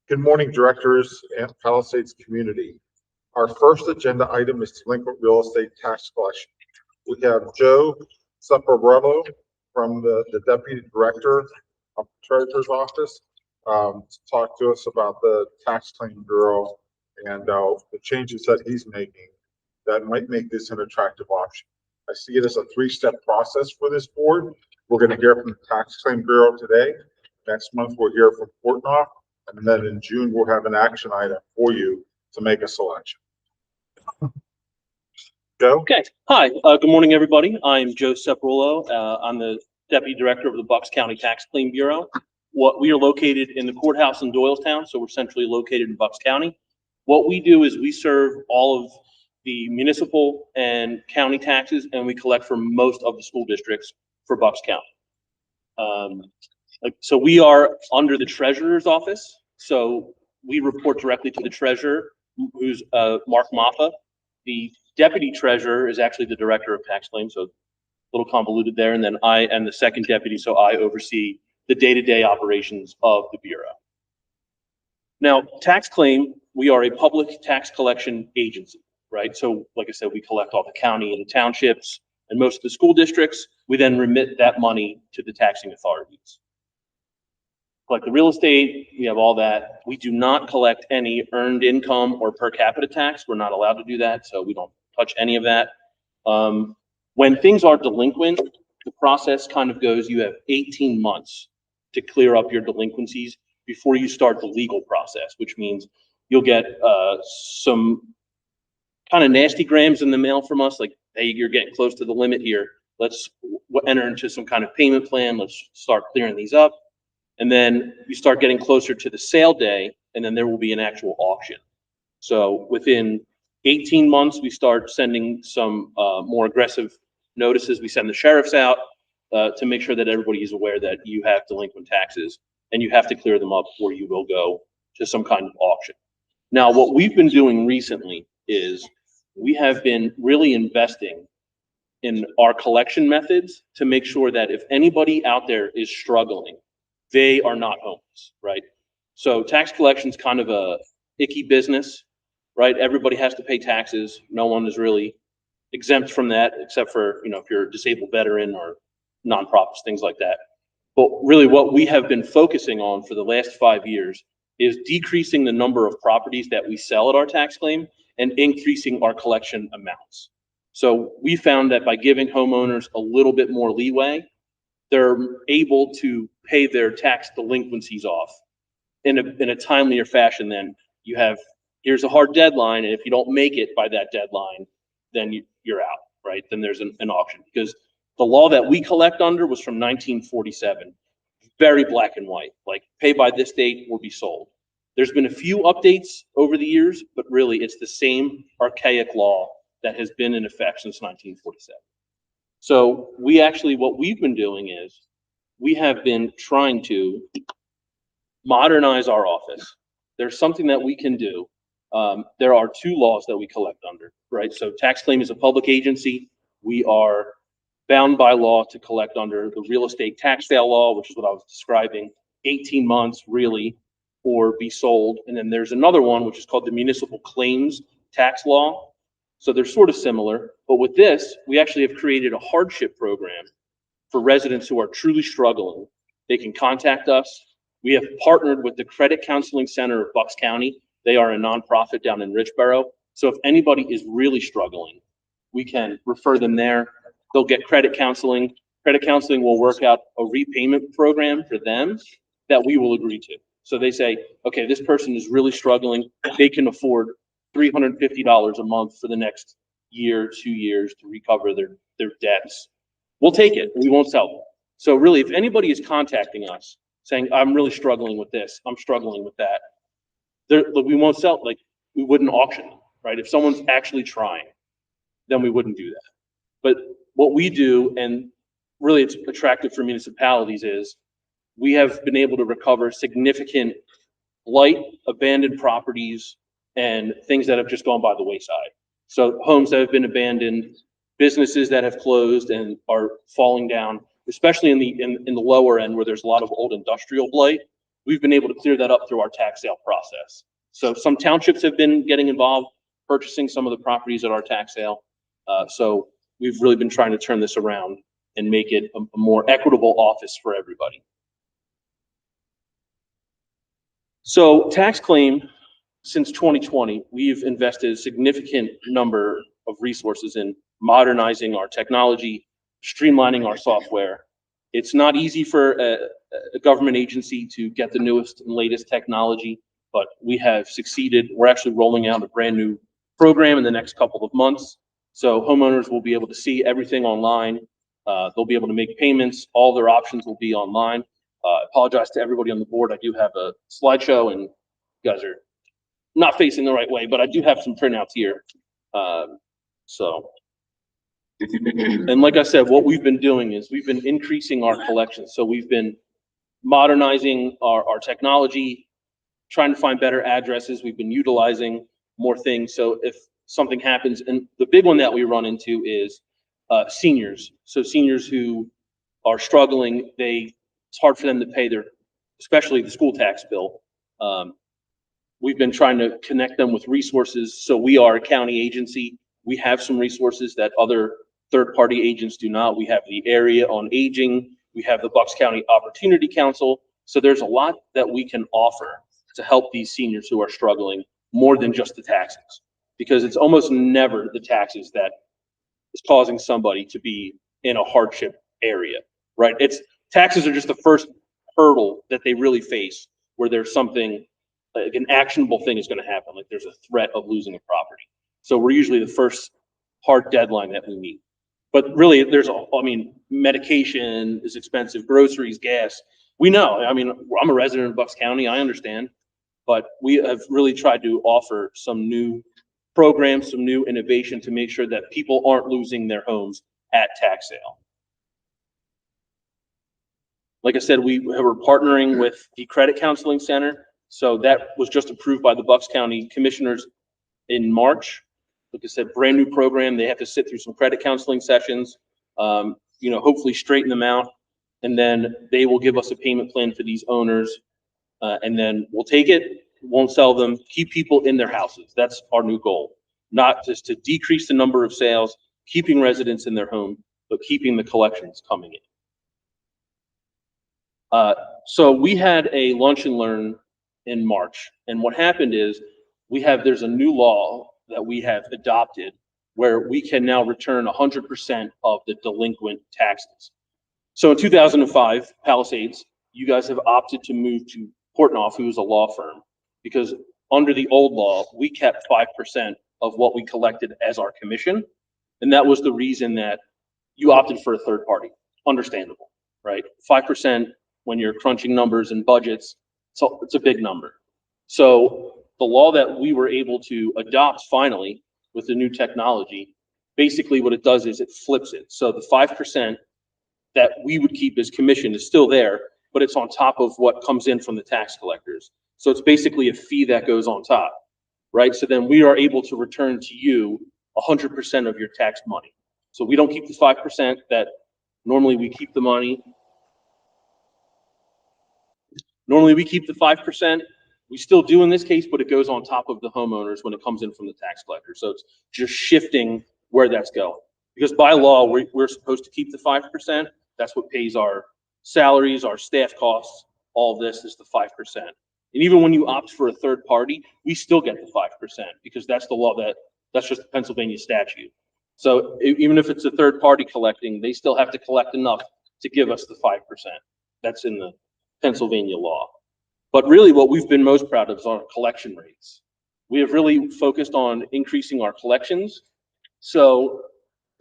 Good morning, directors and Palisades community. Our first agenda item is delinquent real estate tax collection. We have Joe Saparello from the Deputy Director of the Treasurer's Office to talk to us about the Tax Claim Bureau and the changes that he's making that might make this an attractive option. I see it as a three-step process for this board. We're going to hear from the Tax Claim Bureau today. Next month, we'll hear from Portnoy. And then in June, we'll have an action item for you to make a selection. Joe? Okay. Hi. Good morning, everybody. I'm Joe Saparello. I'm the Deputy Director of the Bucks County Tax Claim Bureau. We are located in the courthouse in Doylestown, so we're centrally located in Bucks County. What we do is we serve all of the municipal and county taxes, and we collect for most of the school districts for Bucks County. So we are under the Treasurer's Office. So we report directly to the Treasurer, who's Mark Maffa. The Deputy Treasurer is actually the Director of Tax Claims, so a little convoluted there. And then I am the second deputy, so I oversee the day-to-day operations of the Bureau. Now, tax claim, we are a public tax collection agency, right? So like I said, we collect all the county and the townships and most of the school districts. We then remit that money to the taxing authorities. Collect the real estate, we have all that. We do not collect any earned income or per capita tax. We're not allowed to do that, so we don't touch any of that. When things are delinquent, the process kind of goes, you have 18 months to clear up your delinquencies before you start the legal process, which means you'll get some kind of nasty grams in the mail from us, like, hey, you're getting close to the limit here. Let's enter into some kind of payment plan. Let's start clearing these up. And then you start getting closer to the sale day, and then there will be an actual auction. So within 18 months, we start sending some more aggressive notices. We send the sheriffs out to make sure that everybody is aware that you have delinquent taxes and you have to clear them up, or you will go to some kind of auction. Now, what we've been doing recently is we have been really investing in our collection methods to make sure that if anybody out there is struggling, they are not homeless, right? So tax collection is kind of a icky business, right? Everybody has to pay taxes. No one is really exempt from that, except for, you know, if you're a disabled veteran or nonprofits, things like that. But really what we have been focusing on for the last 5 years is decreasing the number of properties that we sell at our tax claim and increasing our collection amounts. So we found that by giving homeowners a little bit more leeway, they're able to pay their tax delinquencies off in a timelier fashion. Then you have, here's a hard deadline, and if you don't make it by that deadline, then you're out, right? Then there's an auction, because the law that we collect under was from 1947, very black and white, like pay by this date or be sold. There's been a few updates over the years, but really it's the same archaic law that has been in effect since 1947. So we actually, what we've been doing is we have been trying to modernize our office. There's something that we can do. There are two laws that we collect under, right? So tax claim is a public agency. We are bound by law to collect under the real estate tax sale law, which is what I was describing, 18 months really, or be sold. And then there's another one, which is called the municipal claims tax law. So they're sort of similar, but with this, we actually have created a hardship program for residents who are truly struggling. They can contact us. We have partnered with the Credit Counseling Center of Bucks County. They are a nonprofit down in Richboro. So if anybody is really struggling, we can refer them there. They'll get credit counseling. Credit counseling will work out a repayment program for them that we will agree to. So they say, okay, this person is really struggling. They can afford $350 a month for the next year, 2 years to recover their debts. We'll take it. We won't sell them. So really, if anybody is contacting us saying, I'm really struggling with this, I'm struggling with that, we won't sell, like, we wouldn't auction them, right? If someone's actually trying, then we wouldn't do that. But what we do, and really it's attractive for municipalities, is we have been able to recover significant blight, abandoned properties, and things that have just gone by the wayside. So homes that have been abandoned, businesses that have closed and are falling down, especially in the lower end where there's a lot of old industrial blight. we've been able to clear that up through our tax sale process. So some townships have been getting involved, purchasing some of the properties at our tax sale. So we've really been trying to turn this around and make it a more equitable office for everybody. So tax claim, since 2020, we've invested a significant number of resources in modernizing our technology, streamlining our software. It's not easy for a government agency to get the newest and latest technology, but we have succeeded. We're actually rolling out a brand new program in the next couple of months. So homeowners will be able to see everything online. They'll be able to make payments. All their options will be online. I apologize to everybody on the board. I do have a slideshow and you guys are not facing the right way, but I do have some printouts here. And like I said, what we've been doing is we've been increasing our collections. So we've been modernizing our technology, trying to find better addresses. We've been utilizing more things. So if something happens, and the big one that we run into is seniors. So seniors who are struggling, it's hard for them to pay especially the school tax bill. We've been trying to connect them with resources. So we are a county agency. We have some resources that other third-party agents do not. We have the Area on Aging. We have the Bucks County Opportunity Council. So there's a lot that we can offer to help these seniors who are struggling more than just the taxes, because it's almost never the taxes that is causing somebody to be in a hardship area, right? Taxes are just the first hurdle that they really face where there's something like an actionable thing is going to happen, like there's a threat of losing a property. So we're usually the first hard deadline that we meet. But really, medication is expensive, groceries, gas. We know. I'm a resident of Bucks County. I understand. But we have really tried to offer some new programs, some new innovation to make sure that people aren't losing their homes at tax sale. Like I said, we were partnering with the Credit Counseling Center. So that was just approved by the Bucks County Commissioners in March. Like I said, brand new program. They have to sit through some credit counseling sessions, hopefully straighten them out. And then they will give us a payment plan for these owners. And then we'll take it, won't sell them, keep people in their houses. That's our new goal. Not just to decrease the number of sales, keeping residents in their home, but keeping the collections coming in. So we had a lunch and learn in March. And what happened is there's a new law that we have adopted where we can now return 100% of the delinquent taxes. So in 2005, Palisades, you guys have opted to move to Portnoy, who's a law firm, because under the old law, we kept 5% of what we collected as our commission. And that was the reason that you opted for a third party. Understandable, right? 5% when you're crunching numbers and budgets, so it's a big number. So the law that we were able to adopt finally with the new technology, basically what it does is it flips it. So the 5% that we would keep as commission is still there, but it's on top of what comes in from the tax collectors. So it's basically a fee that goes on top, right? So then we are able to return to you 100% of your tax money. So we don't keep the 5% that normally we keep the money. Normally we keep the 5%. We still do in this case, but it goes on top of the homeowners when it comes in from the tax collector. So it's just shifting where that's going. Because by law, we're supposed to keep the 5%. That's what pays our salaries, our staff costs. All of this is the 5%. And even when you opt for a third party, we still get the 5% because that's the law that's just the Pennsylvania statute. So even if it's a third party collecting, they still have to collect enough to give us the 5%. That's in the Pennsylvania law. But really what we've been most proud of is our collection rates. We have really focused on increasing our collections. So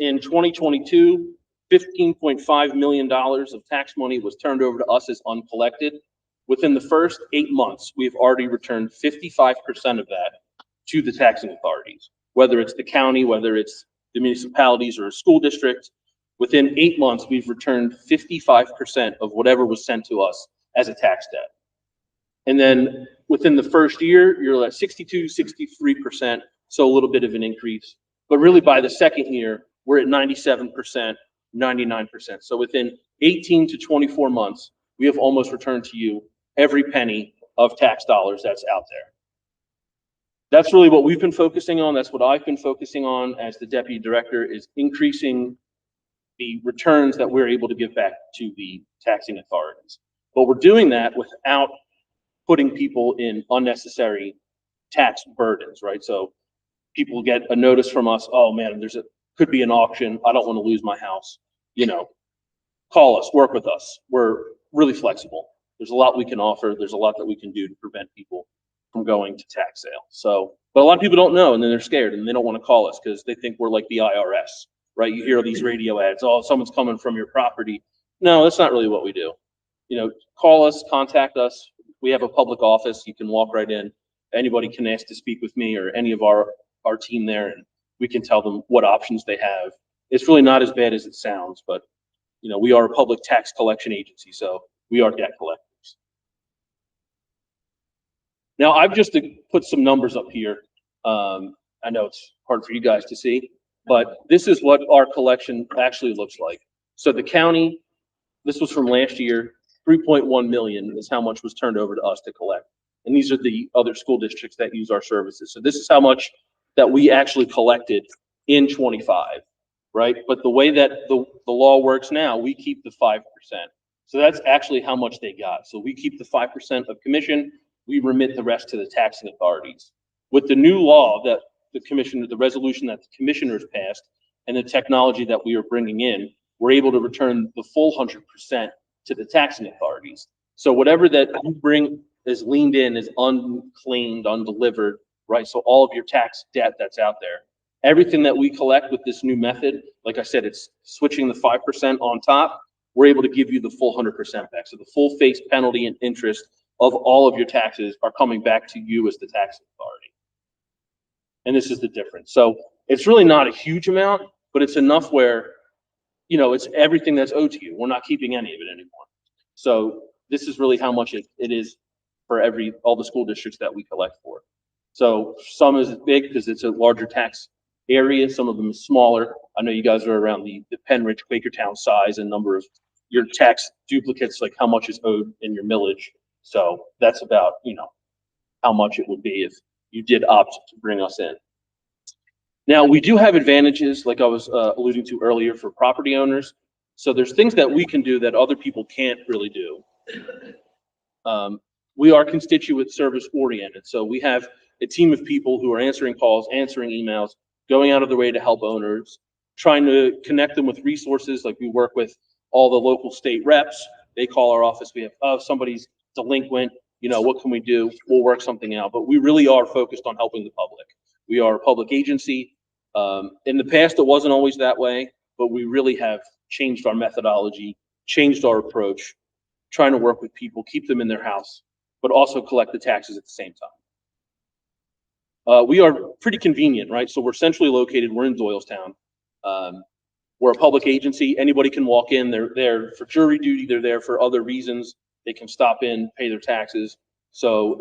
in 2022, $15.5 million of tax money was turned over to us as uncollected. Within the first 8 months, we've already returned 55% of that to the taxing authorities, whether it's the county, whether it's the municipalities or a school district. Within 8 months, we've returned 55% of whatever was sent to us as a tax debt. And then within the first year, you're at 62, 63%, so a little bit of an increase. But really by the second year, we're at 97%, 99%. So within 18 to 24 months, we have almost returned to you every penny of tax dollars that's out there. That's really what we've been focusing on. That's what I've been focusing on as the deputy director, is increasing the returns that we're able to give back to the taxing authorities. But we're doing that without putting people in unnecessary tax burdens, right? So people get a notice from us, oh man, could be an auction. I don't want to lose my house. Call us, work with us. We're really flexible. There's a lot we can offer. There's a lot that we can do to prevent people from going to tax sale. So, but a lot of people don't know, and then they're scared and they don't want to call us because they think we're like the IRS, right? You hear these radio ads, oh, someone's coming from your property. No, that's not really what we do. Call us, contact us. We have a public office. You can walk right in. Anybody can ask to speak with me or any of our team there, and we can tell them what options they have. It's really not as bad as it sounds, but we are a public tax collection agency, so we are debt collectors. Now, I've just put some numbers up here. I know it's hard for you guys to see, but this is what our collection actually looks like. So the county, this was from last year, 3.1 million is how much was turned over to us to collect. And these are the other school districts that use our services. So this is how much that we actually collected in 25, right? But the way that the law works now, we keep the 5%. So that's actually how much they got. So we keep the 5% of commission, we remit the rest to the taxing authorities. With the new law that the resolution that the commissioners passed and the technology that we are bringing in, we're able to return the full 100% to the taxing authorities. So whatever that you bring is leaned in, is unclaimed, undelivered, right? So all of your tax debt that's out there, everything that we collect with this new method, like I said, it's switching the 5% on top. We're able to give you the full 100% back. So the full face penalty and interest of all of your taxes are coming back to you as the tax authority. And this is the difference. So it's really not a huge amount, but it's enough where, it's everything that's owed to you. We're not keeping any of it anymore. So this is really how much it is for all the school districts that we collect for. So some is big because it's a larger tax area. Some of them is smaller. I know you guys are around the Penridge, Quakertown size and number of your tax duplicates, like how much is owed in your millage. So that's about, how much it would be if you did opt to bring us in. Now, we do have advantages, like I was alluding to earlier, for property owners. So there's things that we can do that other people can't really do. We are constituent service oriented. So we have a team of people who are answering calls, answering emails, going out of their way to help owners, trying to connect them with resources. Like we work with all the local state reps. They call our office. We have, oh, somebody's delinquent, what can we do? We'll work something out. But we really are focused on helping the public. We are a public agency. In the past, it wasn't always that way, but we really have changed our methodology, changed our approach, trying to work with people, keep them in their house, but also collect the taxes at the same time. We are pretty convenient, right? So we're centrally located. We're in Doylestown. We're a public agency. Anybody can walk in. They're there for jury duty. They're there for other reasons. They can stop in, pay their taxes. So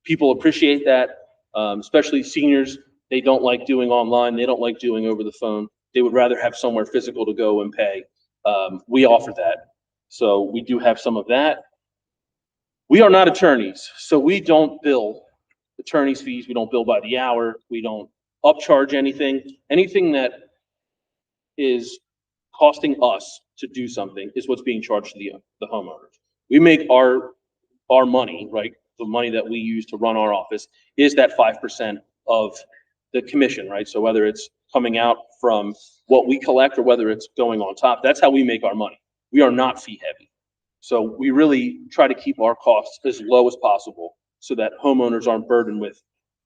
people appreciate that, especially seniors. They don't like doing online. They don't like doing over the phone. They would rather have somewhere physical to go and pay. We offer that. So we do have some of that. We are not attorneys, so we don't bill attorney's fees. We don't bill by the hour. We don't upcharge anything. Anything that is costing us to do something is what's being charged to the homeowners. We make our money, right? The money that we use to run our office is that 5% of the commission, right? So whether it's coming out from what we collect or whether it's going on top, that's how we make our money. We are not fee heavy. So we really try to keep our costs as low as possible so that homeowners aren't burdened with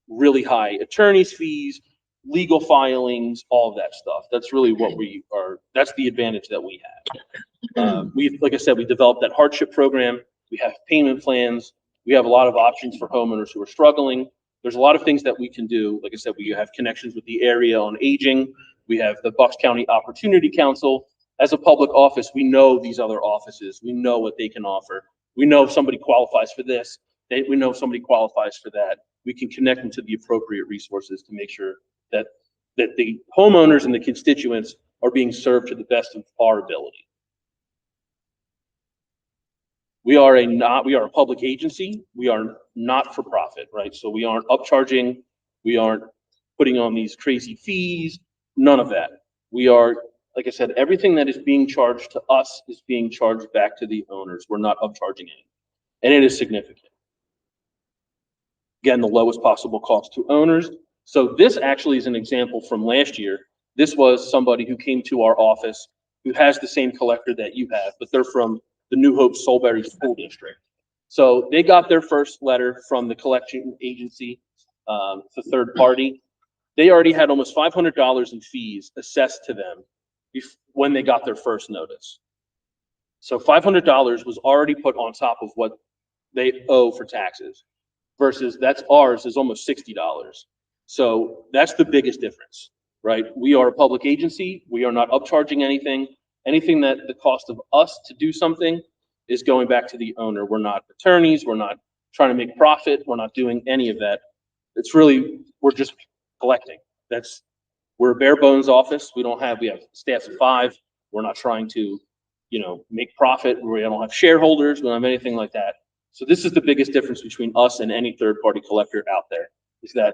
really high attorney's fees, legal filings, all of that stuff. That's really what we are. That's the advantage that we have. Like I said, we developed that hardship program. We have payment plans. We have a lot of options for homeowners who are struggling. There's a lot of things that we can do. Like I said, we have connections with the area on aging. We have the Bucks County Opportunity Council. As a public office, we know these other offices. We know what they can offer. We know if somebody qualifies for this. We know if somebody qualifies for that. We can connect them to the appropriate resources to make sure that the homeowners and the constituents are being served to the best of our ability. We are a public agency. We are not for profit, right? So we aren't upcharging. We aren't putting on these crazy fees, none of that. We are, like I said, everything that is being charged to us is being charged back to the owners. We're not upcharging anything, and it is significant. Again, the lowest possible cost to owners. So this actually is an example from last year. This was somebody who came to our office who has the same collector that you have, but they're from the New Hope Solebury School District. So they got their first letter from the collection agency, the third party. They already had almost $500 in fees assessed to them when they got their first notice. So $500 was already put on top of what they owe for taxes versus that's ours is almost $60. So that's the biggest difference, right? We are a public agency. We are not upcharging anything. Anything that the cost of us to do something is going back to the owner. We're not attorneys. We're not trying to make profit. We're not doing any of that. It's really, we're just collecting. We're a bare bones office. We have staff of 5. We're not trying to, make profit. We don't have shareholders. We don't have anything like that. So this is the biggest difference between us and any third party collector out there, is that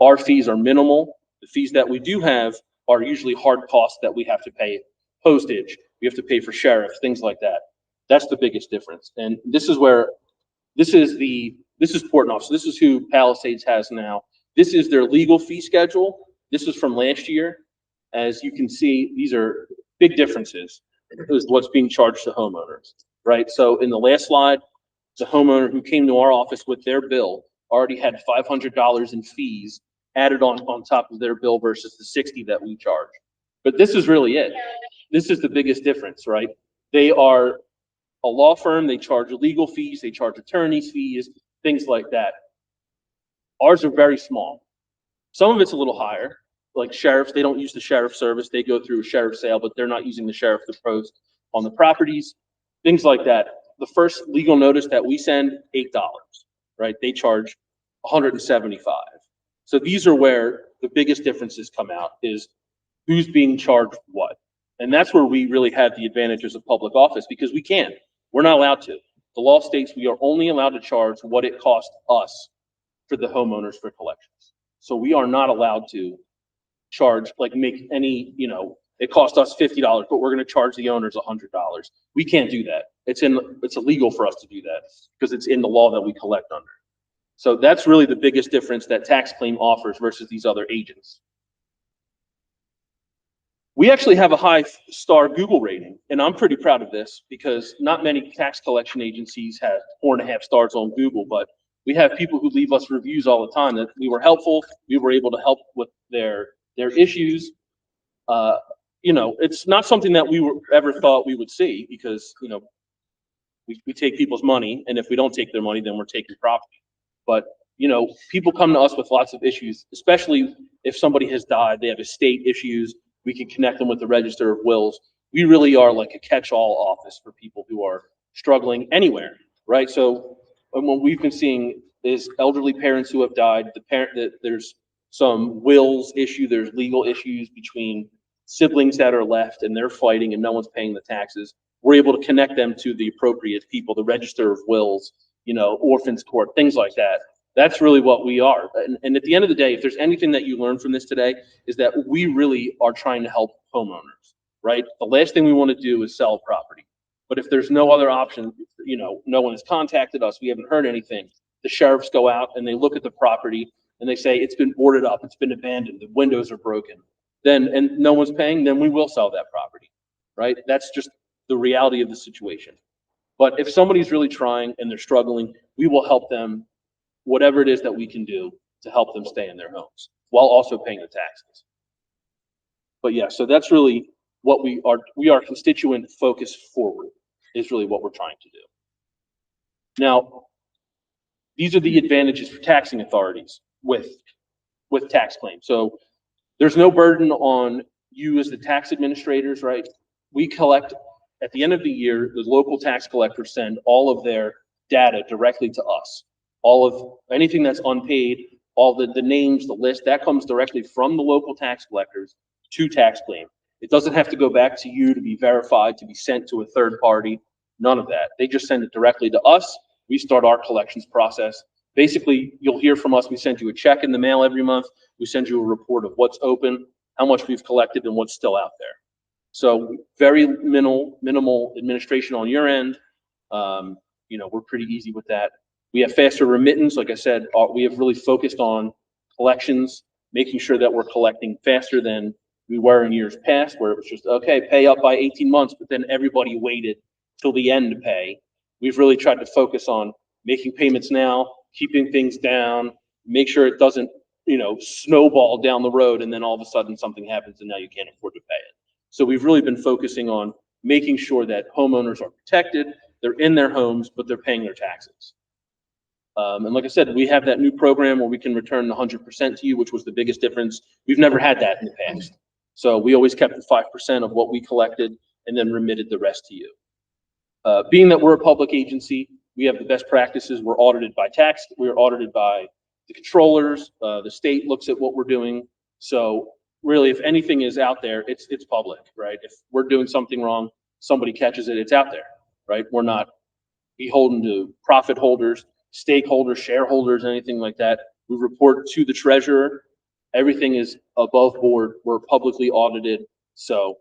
our fees are minimal. The fees that we do have are usually hard costs that we have to pay: postage, we have to pay for sheriffs, things like that. That's the biggest difference. And this is Portnoy. So this is who Palisades has now. This is their legal fee schedule. This is from last year. As you can see, these are big differences. Is what's being charged to homeowners, right? So in the last slide, the homeowner who came to our office with their bill already had $500 in fees added on top of their bill versus the $60 that we charge. But this is really it. This is the biggest difference, right? They are a law firm. They charge legal fees. They charge attorneys' fees, things like that. Ours are very small. Some of it's a little higher, like sheriffs. They don't use the sheriff service. They go through a sheriff sale, but they're not using the sheriff to post on the properties, things like that. The first legal notice that we send, $8, right? They charge $175. So these are where the biggest differences come out, is who's being charged what. And that's where we really have the advantages of public office, because we can't. We're not allowed to. The law states we are only allowed to charge what it costs us for the homeowners for collections. So we are not allowed to charge, make any, it cost us $50, but we're going to charge the owners $100. We can't do that. It's illegal for us to do that because it's in the law that we collect under. So that's really the biggest difference that tax claim offers versus these other agents. We actually have a high-star Google rating, and I'm pretty proud of this because not many tax collection agencies have 4.5 stars on Google, but we have people who leave us reviews all the time that we were helpful. We were able to help with their issues. It's not something that we ever thought we would see because, we take people's money, and if we don't take their money, then we're taking property. But, people come to us with lots of issues, especially if somebody has died, they have estate issues. We can connect them with the Register of Wills. We really are like a catch-all office for people who are struggling anywhere, right? So what we've been seeing is elderly parents who have died. There's some wills issue. There's legal issues between siblings that are left, and they're fighting, and no one's paying the taxes. We're able to connect them to the appropriate people, the Register of Wills, orphans court, things like that. That's really what we are. And at the end of the day, if there's anything that you learn from this today, is that we really are trying to help homeowners, right? The last thing we want to do is sell property. But if there's no other option, no one has contacted us, we haven't heard anything. The sheriffs go out and they look at the property and they say, it's been boarded up, it's been abandoned, the windows are broken. And no one's paying, then we will sell that property, right? That's just the reality of the situation. But if somebody's really trying and they're struggling, we will help them, whatever it is that we can do to help them stay in their homes while also paying the taxes. But yeah, so that's really what we are constituent focused forward is really what we're trying to do. Now, these are the advantages for taxing authorities with tax claims. So there's no burden on you as the tax administrators, right? We collect at the end of the year, the local tax collectors send all of their data directly to us. All of anything that's unpaid, all the names, the list, that comes directly from the local tax collectors to tax claim. It doesn't have to go back to you to be verified, to be sent to a third party. None of that. They just send it directly to us. We start our collections process. Basically, you'll hear from us. We send you a check in the mail every month. We send you a report of what's open, how much we've collected, and what's still out there. So very minimal administration on your end. We're pretty easy with that. We have faster remittance. Like I said, we have really focused on collections, making sure that we're collecting faster than we were in years past, where it was just, okay, pay up by 18 months, but then everybody waited till the end to pay. We've really tried to focus on making payments now, keeping things down, make sure it doesn't, snowball down the road, and then all of a sudden something happens and now you can't afford to pay it. So we've really been focusing on making sure that homeowners are protected, they're in their homes, but they're paying their taxes. And like I said, we have that new program where we can return 100% to you, which was the biggest difference. We've never had that in the past. So we always kept the 5% of what we collected and then remitted the rest to you. Being that we're a public agency, we have the best practices. We're audited by tax. We're audited by the controllers. The state looks at what we're doing. So really, if anything is out there, it's public, right? If we're doing something wrong, somebody catches it, it's out there, right? We're not beholden to profit holders, stakeholders, shareholders, anything like that. We report to the treasurer. Everything is above board. We're publicly audited. So,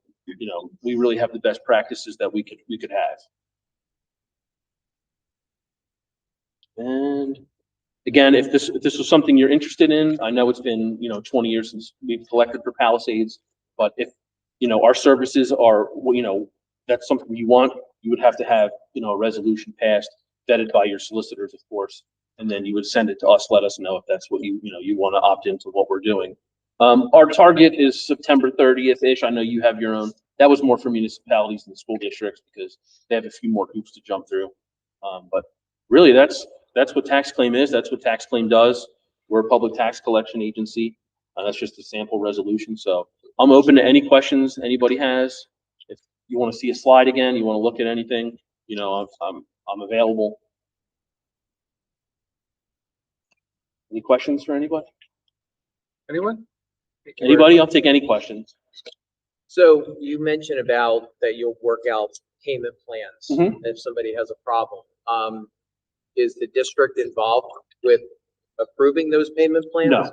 we really have the best practices that we could have. And again, if this was something you're interested in, I know it's been, 20 years since we've collected for Palisades, but if, our services are, that's something you want, you would have to have, a resolution passed, vetted by your solicitors, of course, and then you would send it to us, let us know if that's what you want to opt into what we're doing. Our target is September 30th-ish. I know you have your own. That was more for municipalities and school districts because they have a few more hoops to jump through. But really, that's what tax claim is. That's what tax claim does. We're a public tax collection agency. That's just a sample resolution. So I'm open to any questions anybody has. If you want to see a slide again, you want to look at anything, I'm available. Any questions for anybody? Anyone? Anybody? I'll take any questions. So you mentioned about that you'll work out payment plans if somebody has a problem. Is the district involved with approving those payment plans?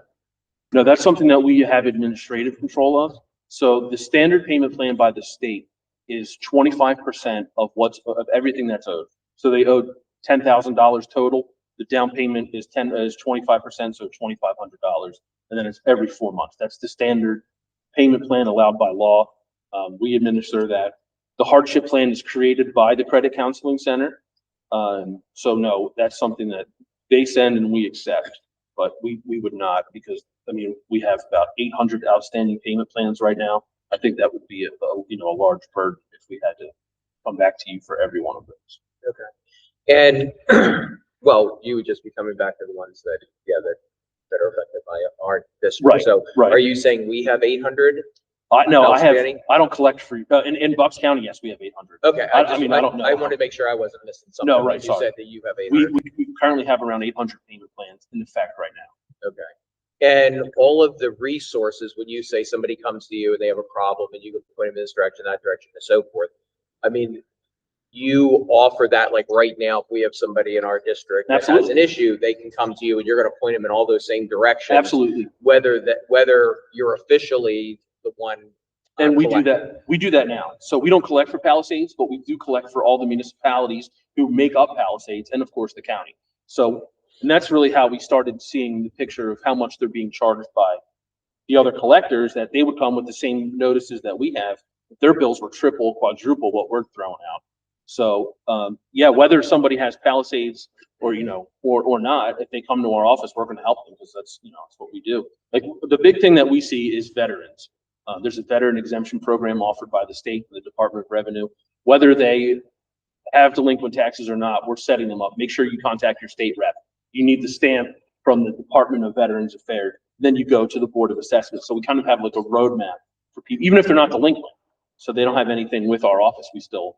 No, that's something that we have administrative control of. So the standard payment plan by the state is 25% of everything that's owed. So they owed $10,000 total. The down payment is 25%, so $2,500, and then it's every 4 months. That's the standard payment plan allowed by law. We administer that. The hardship plan is created by the Credit Counseling Center. So no, that's something that they send and we accept, but we would not, because we have about 800 outstanding payment plans right now. I think that would be a large burden if we had to come back to you for every one of those. Okay. And well, you would just be coming back to the ones that are affected by our district. Right. So right. Are you saying we have 800? No, I don't collect for in Bucks County. Yes, we have 800. Okay. I don't know. I wanted to make sure I wasn't missing something. No, right. You said that you have 800. We currently have around 800 payment plans in effect right now. Okay. And all of the resources, when you say somebody comes to you and they have a problem and you can point them in this direction, that direction, and so forth, you offer that like right now, if we have somebody in our district that has an issue, they can come to you and you're going to point them in all those same directions. Absolutely. Whether you're officially the one. And we do that now. So we don't collect for Palisades, but we do collect for all the municipalities who make up Palisades and of course the county. And that's really how we started seeing the picture of how much they're being charged by the other collectors, that they would come with the same notices that we have. Their bills were triple, quadruple what we're throwing out. So whether somebody has Palisades or not, if they come to our office, we're going to help them because that's what we do. Like the big thing that we see is veterans. There's a veteran exemption program offered by the state and the Department of Revenue. Whether they have delinquent taxes or not, we're setting them up. Make sure you contact your state rep. You need the stamp from the Department of Veterans Affairs. Then you go to the Board of Assessment. So we kind of have like a roadmap for people, even if they're not delinquent. So they don't have anything with our office. We still,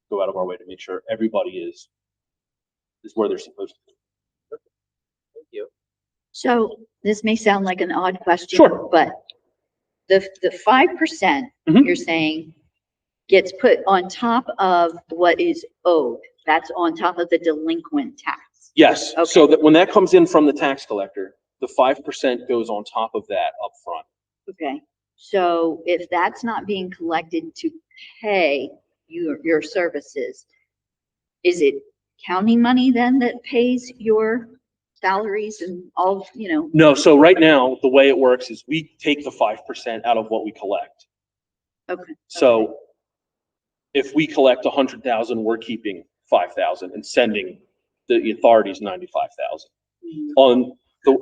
go out of our way to make sure everybody is where they're supposed to be. Thank you. So this may sound like an odd question, Sure. but the 5% you're saying gets put on top of what is owed. That's on top of the delinquent tax. Yes, Okay. so that when that comes in from the tax collector, the 5% goes on top of that up front. Okay, so if that's not being collected to pay your services, is it county money then that pays your salaries and all, No, so right now, the way it works is we take the 5% out of what we collect. Okay. So if we collect 100,000, we're keeping 5,000 and sending the authorities 95,000.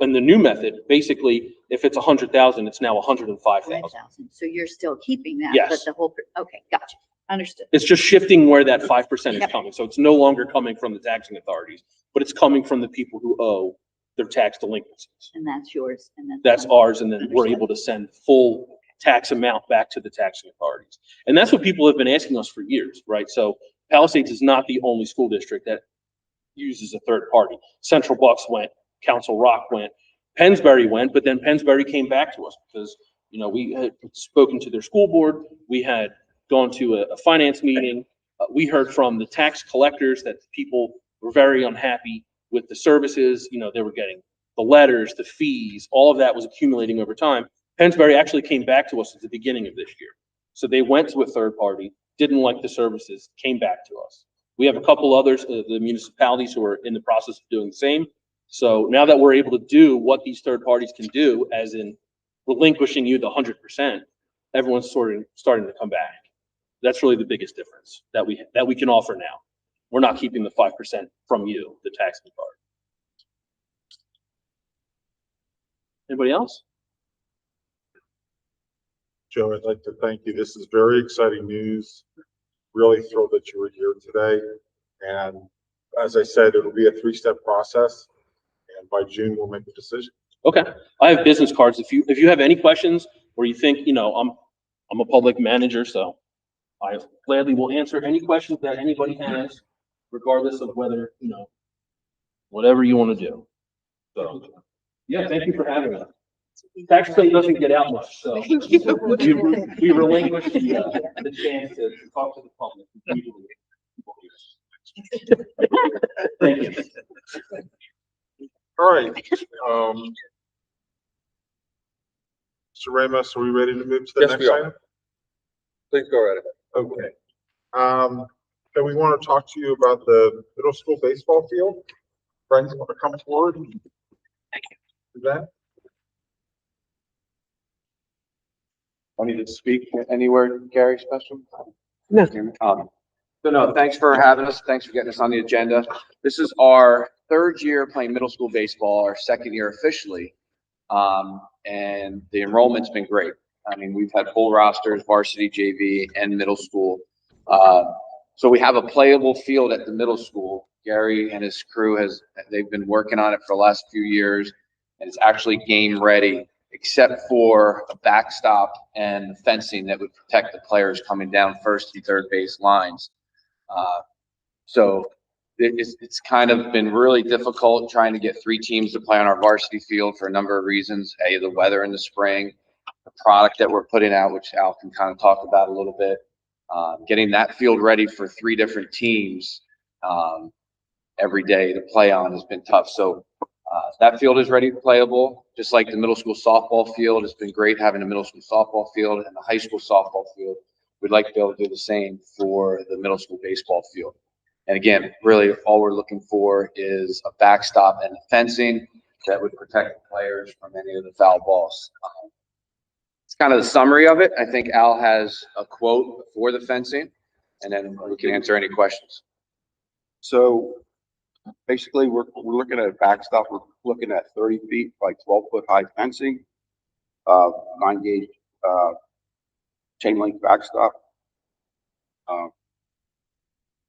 In the new method, basically, if it's 100,000, it's now 105,000. 5,000. So you're still keeping that, Yes. but the whole, okay, gotcha, understood. It's just shifting where that 5% is Yep. coming. So it's no longer coming from the taxing authorities, but it's coming from the people who owe their tax delinquencies. And that's yours, and then. That's ours, and then we're Understood. able to send full tax amount back to the taxing authorities. And that's what people have been asking us for years, right? So Palisades is not the only school district that uses a third party. Central Bucks went, Council Rock went, Pennsbury went, but then Pennsbury came back to us because, we had spoken to their school board. We had gone to a finance meeting. We heard from the tax collectors that people were very unhappy with the services. They were getting the letters, the fees, all of that was accumulating over time. Pennsbury actually came back to us at the beginning of this year. So they went to a third party, didn't like the services, came back to us. We have a couple others, the municipalities who are in the process of doing the same. So now that we're able to do what these third parties can do, as in relinquishing you the 100%, everyone's starting to come back. That's really the biggest difference that we can offer now. We're not keeping the 5% from you, the taxing authority. Anybody else? Joe, I'd like to thank you. This is very exciting news. Really thrilled that you were here today. And as I said, it'll be a 3-step process. And by June, we'll make a decision. Okay. I have business cards. If you have any questions or you think, I'm a public manager, so I gladly will answer any questions that anybody has, regardless of whether, whatever you want to do. So, yeah, thank you for having us. Tax claim doesn't get out much, so we relinquish the chance to talk to the public. Thank you. All right. Mr. Ramos, are we ready to move to the Yes, next we are. item? Please go right ahead. Okay. So we want to talk to you about the middle school baseball field. Friends, want to come forward? Thank you. Do that? I need to speak anywhere, Gary, special? No. So no, thanks for having us. Thanks for getting us on the agenda. This is our 3rd year playing middle school baseball, our 2nd year officially. And the enrollment's been great. I mean, we've had full rosters, varsity, JV, and middle school. So we have a playable field at the middle school. Gary and his crew they've been working on it for the last few years, and it's actually game ready, except for a backstop and fencing that would protect the players coming down first and third base lines. So it's kind of been really difficult trying to get 3 teams to play on our varsity field for a number of reasons. The weather in the spring, the product that we're putting out, which Al can kind of talk about a little bit. Getting that field ready for 3 different teams every day to play on has been tough. So that field is ready playable, just like the middle school softball field. It's been great having a middle school softball field and the high school softball field. We'd like to be able to do the same for the middle school baseball field. And again, really all we're looking for is a backstop and fencing that would protect the players from any of the foul balls. It's kind of the summary of it. I think Al has a quote for the fencing, and then we can answer any questions. So basically, we're looking at a backstop. We're looking at 30 feet by 12-foot high fencing, 9-gauge chain link backstop.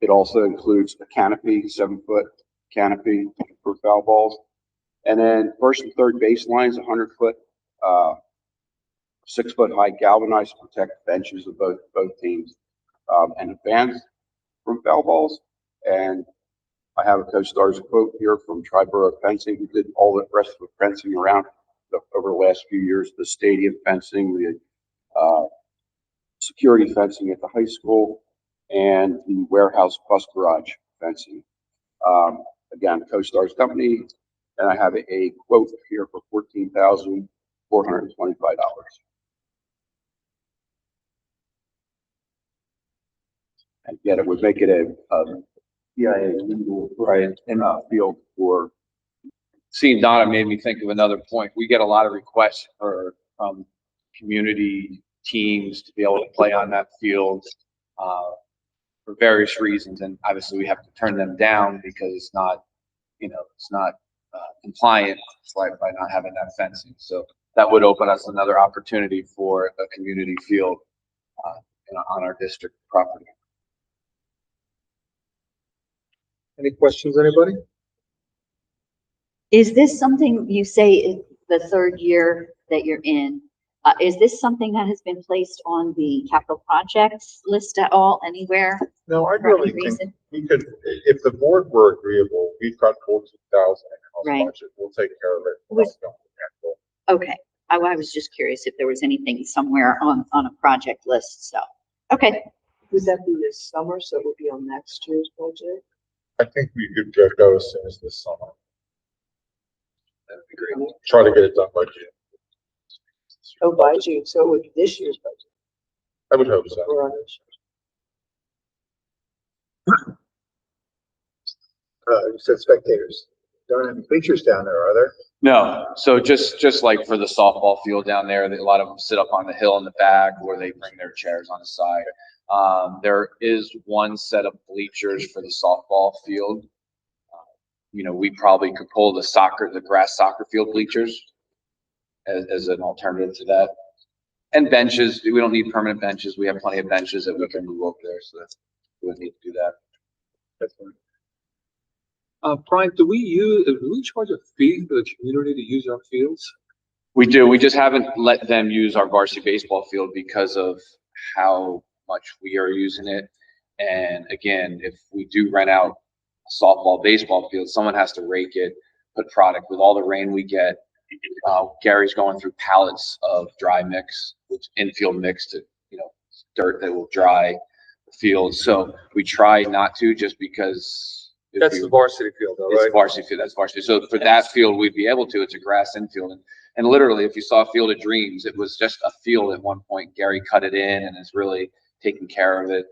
It also includes a canopy, 7-foot canopy for foul balls. And then first and third base lines, 100-foot, 6-foot high galvanized to protect benches of both teams, and the fans from foul balls. And I have a co-star's quote here from Triborough Fencing, who did all the rest of the fencing around over the last few years, the stadium fencing, the security fencing at the high school, and the warehouse bus garage fencing. Again, CoStar's company, and I have a quote here for $14,425. And yet it would make it a PIA legal field for. Seeing Donna made me think of another point. We get a lot of requests from community teams to be able to play on that field for various reasons, and obviously we have to turn them down because it's not compliant by not having that fencing. So that would open us another opportunity for a community field on our district property. Any questions, anybody? Is this something you say is the third year that you're in? Is this something that has been placed on the capital projects list at all, anywhere? No, I For any really think reason? we could, if the board were agreeable, we've got 14,000 in Right. house budget. We'll take care of it. Was- Okay, I was just curious if there was anything somewhere on a project list, so, okay. Would that be this summer, so it would be on next year's budget? I think we could go as soon as this summer. That'd be great. Try to get it done by June. Oh, by June, so it would be this year's budget I would hope so. or on this year's? You said spectators. Don't have any bleachers down there, are there? No, so just like for the softball field down there, a lot of them sit up on the hill in the back, or they bring their chairs on the side. There is one set of bleachers for the softball field. We probably could pull the grass soccer field bleachers as an alternative to that. And benches, we don't need permanent benches. We have plenty of benches that we can move over there, so we wouldn't need to do that. That's fine. Brian, do we charge a fee for the community to use our fields? We do. We just haven't let them use our varsity baseball field because of how much we are using it. And again, if we do rent out a softball, baseball field, someone has to rake it, put product. With all the rain we get, Gary's going through pallets of dry mix, which infield mix to, dirt that will dry the field. So we try not to, just because. That's the varsity field though, It's right? varsity field, that's varsity. So for that field, we'd be able to, it's a grass infield. And literally, if you saw Field of Dreams, it was just a field at one point. Gary cut it in and is really taking care of it.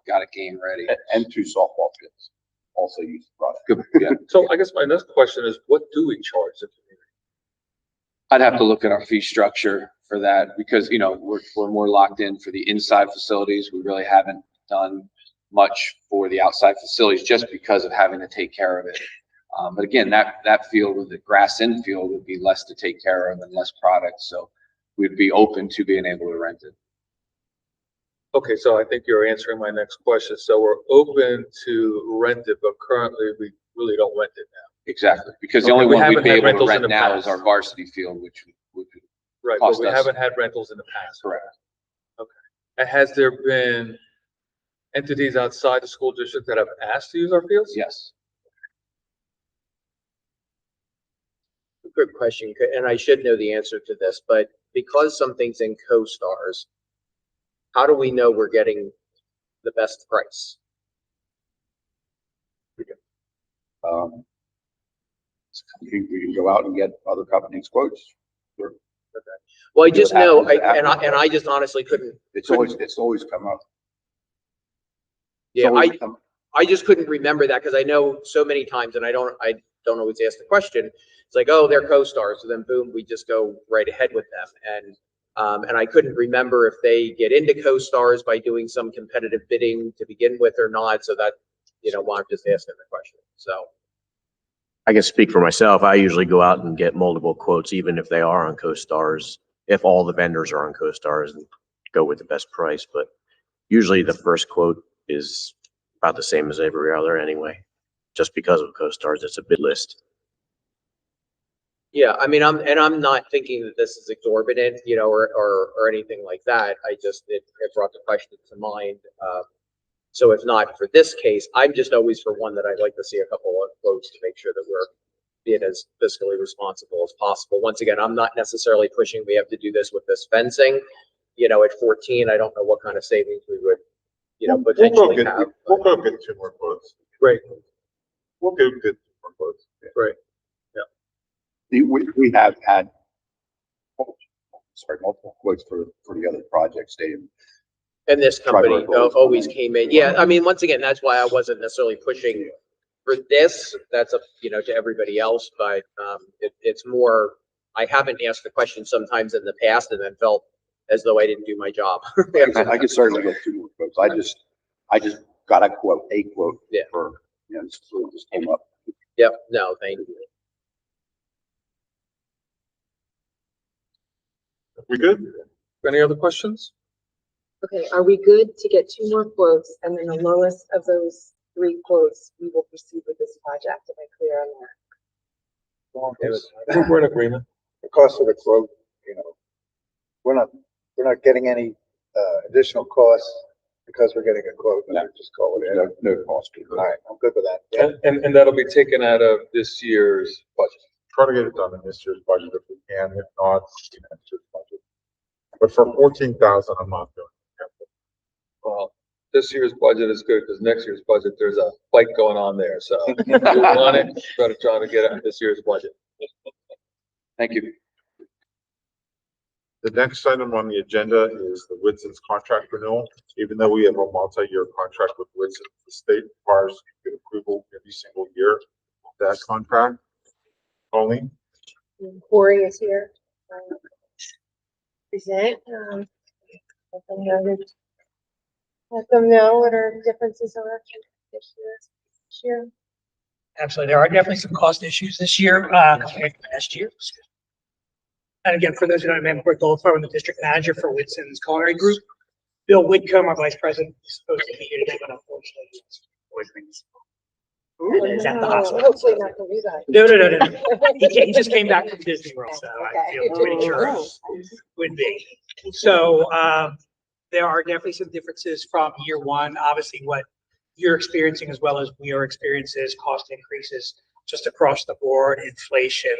Got a game ready. And 2 softball fields also use the product. Good, yeah. So I guess my next question is, what do we charge the community? I'd have to look at our fee structure for that because, we're more locked in for the inside facilities. We really haven't done much for the outside facilities just because of having to take care of it. But again, that field with the grass infield would be less to take care of and less product. So we'd be open to being able to rent it. Okay, so I think you're answering my next question. So we're open to rent it, but currently we really don't rent it now. Exactly, because the Okay, only we one we'd haven't be had able to rentals in rent the now is past. our varsity field, which would be Right, but cost we us. haven't had rentals in the past. Correct. And has there been entities outside the school district that have asked to use our fields? Yes. Good question, and I should know the answer to this, but because something's in CoStars, how do we know we're getting the best price? We can go out and get other companies' quotes. Sure. Well, I just What know, happens after? and I just honestly couldn't. It's always come up. It's Yeah, always come- I just couldn't remember that because I know so many times, and I don't always ask the question. It's like, oh, they're co-stars, so then boom, we just go right ahead with them. And I couldn't remember if they get into co-stars by doing some competitive bidding to begin with or not. So that, why I'm just asking the question. So. I can speak for myself. I usually go out and get multiple quotes, even if they are on CoStars, if all the vendors are on CoStars, and go with the best price. But usually the first quote is about the same as every other anyway, just because of CoStars. It's a bid list. Yeah, I mean, I'm not thinking that this is exorbitant, or anything like that. It brought the question to mind. So if not for this case, I'm just always for one that I'd like to see a couple of quotes to make sure that we're being as fiscally responsible as possible. Once again, I'm not necessarily pushing we have to do this with this fencing. at 14, I don't know what kind of savings we would, We'll go potentially get, have. we'll go get two more quotes. Great, We'll go get two more quotes. great. We have had, multiple quotes for the other projects, Dave. And this company Triborough always came in. Yeah, I mean, once again, that's why I wasn't necessarily pushing for this. That's up, to everybody else, but it's more, I haven't asked the question sometimes in the past and then felt as though I didn't do my job. I could certainly get two more quotes. I just got a quote Yeah. for, this just came up. Yep, no, thank you. We good? Any other questions? Okay, are we good to get two more quotes and then the lowest of those three quotes, we will proceed with this project? Am I clear on that? I think we're in agreement. The cost of the quote, we're not getting any additional costs because we're getting a quote. No. Just call it in. No cost. All right, I'm good with that. Yeah. And that'll be taken out of this year's budget. Try to get it done in this year's budget if we can, if not, next year's budget. But for 14,000, I'm not doing it. Well, this year's budget is good because next year's budget, there's a fight going on there. So if you want it, better try to get it in this year's budget. Thank you. The next item on the agenda is the Whitson's contract renewal. Even though we have a multi-year contract with Whitson, the state requires good approval every single year of that contract. Only, Corey is here. Present, let them know what our differences are this year. Absolutely. There are definitely some cost issues this year, compared to last year. And again, for those who don't remember, Goldfarb, I'm the district manager for Whitson's Culinary Group. Bill Whitcomb, our vice president, is supposed to be here today, but unfortunately, he's is at the hospital. Hopefully not for you guys. No. He just came back from Disney World, so I feel pretty sure it would be. So, there are definitely some differences from year one. Obviously, what you're experiencing as well as we are experiencing is cost increases just across the board, inflation.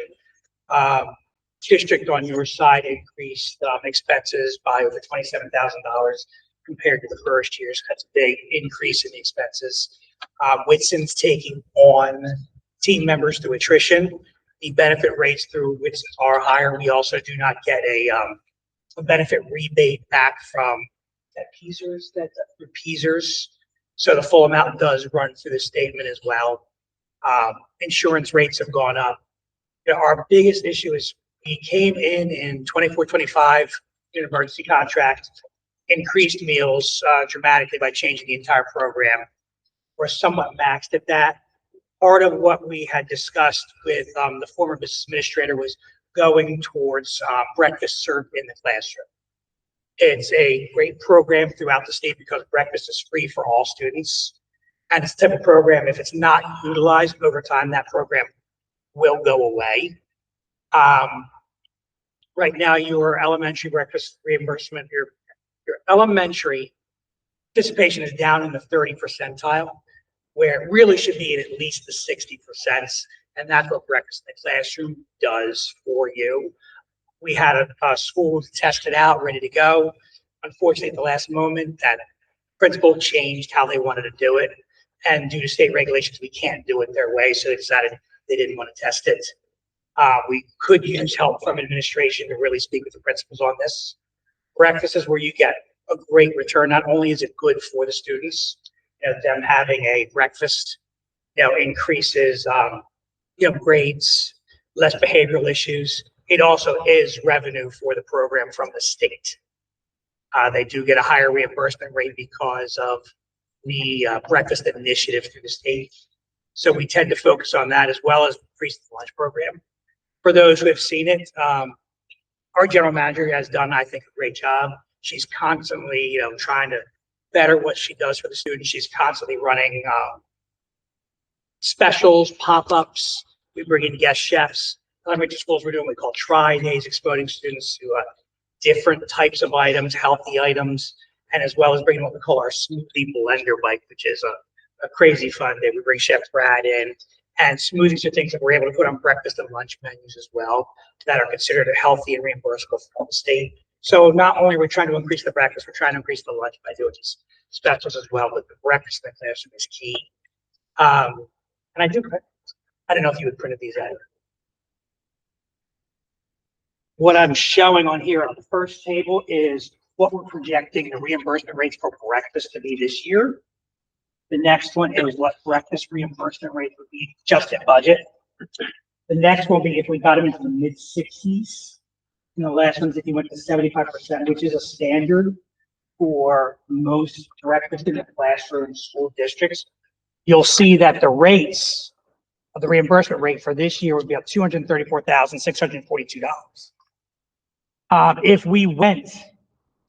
District on your side increased expenses by over $27,000 compared to the first year's. That's a big increase in the expenses. Whitson's taking on team members through attrition. The benefit rates through Whitson's are higher. We also do not get a benefit rebate back from Peasers. So the full amount does run through the statement as well. Insurance rates have gone up. Our biggest issue is we came in 24-25 in emergency contract, increased meals dramatically by changing the entire program. We're somewhat maxed at that. Part of what we had discussed with the former business administrator was going towards breakfast served in the classroom. It's a great program throughout the state because breakfast is free for all students. And it's the type of program, if it's not utilized over time, that program will go away. Right now, your elementary breakfast reimbursement, your elementary participation is down in the 30 percentile, where it really should be at least the 60%. And that's what breakfast in the classroom does for you. We had a school tested out, ready to go. Unfortunately, at the last moment, that principal changed how they wanted to do it. And due to state regulations, we can't do it their way. So they decided they didn't want to test it. We could use help from administration to really speak with the principals on this. Breakfast is where you get a great return. Not only is it good for the students, them having a breakfast, increases, grades, less behavioral issues. It also is revenue for the program from the state. They do get a higher reimbursement rate because of the breakfast initiative through the state. So we tend to focus on that as well as increase the lunch program. For those who have seen it, our general manager has done, I think, a great job. She's constantly, trying to better what she does for the students. She's constantly running specials, pop-ups. We bring in guest chefs. Elementary schools, we're doing what we call try days, exposing students to different types of items, healthy items, and as well as bringing what we call our smoothie blender bike, which is a crazy fun day. We bring Chef Brad in, and smoothies are things that we're able to put on breakfast and lunch menus as well that are considered healthy and reimbursable from the state. So not only are we trying to increase the breakfast, we're trying to increase the lunch by doing these specials as well, but the breakfast in the classroom is key. And I don't know if you had printed these out. What I'm showing on here on the first table is what we're projecting the reimbursement rates for breakfast to be this year. The next one is what breakfast reimbursement rate would be just at budget. The next will be if we got them into the mid-60s. And the last one's if you went to 75%, which is a standard for most breakfast in the classroom school districts. You'll see that the rates of the reimbursement rate for this year would be up $234,642. If we went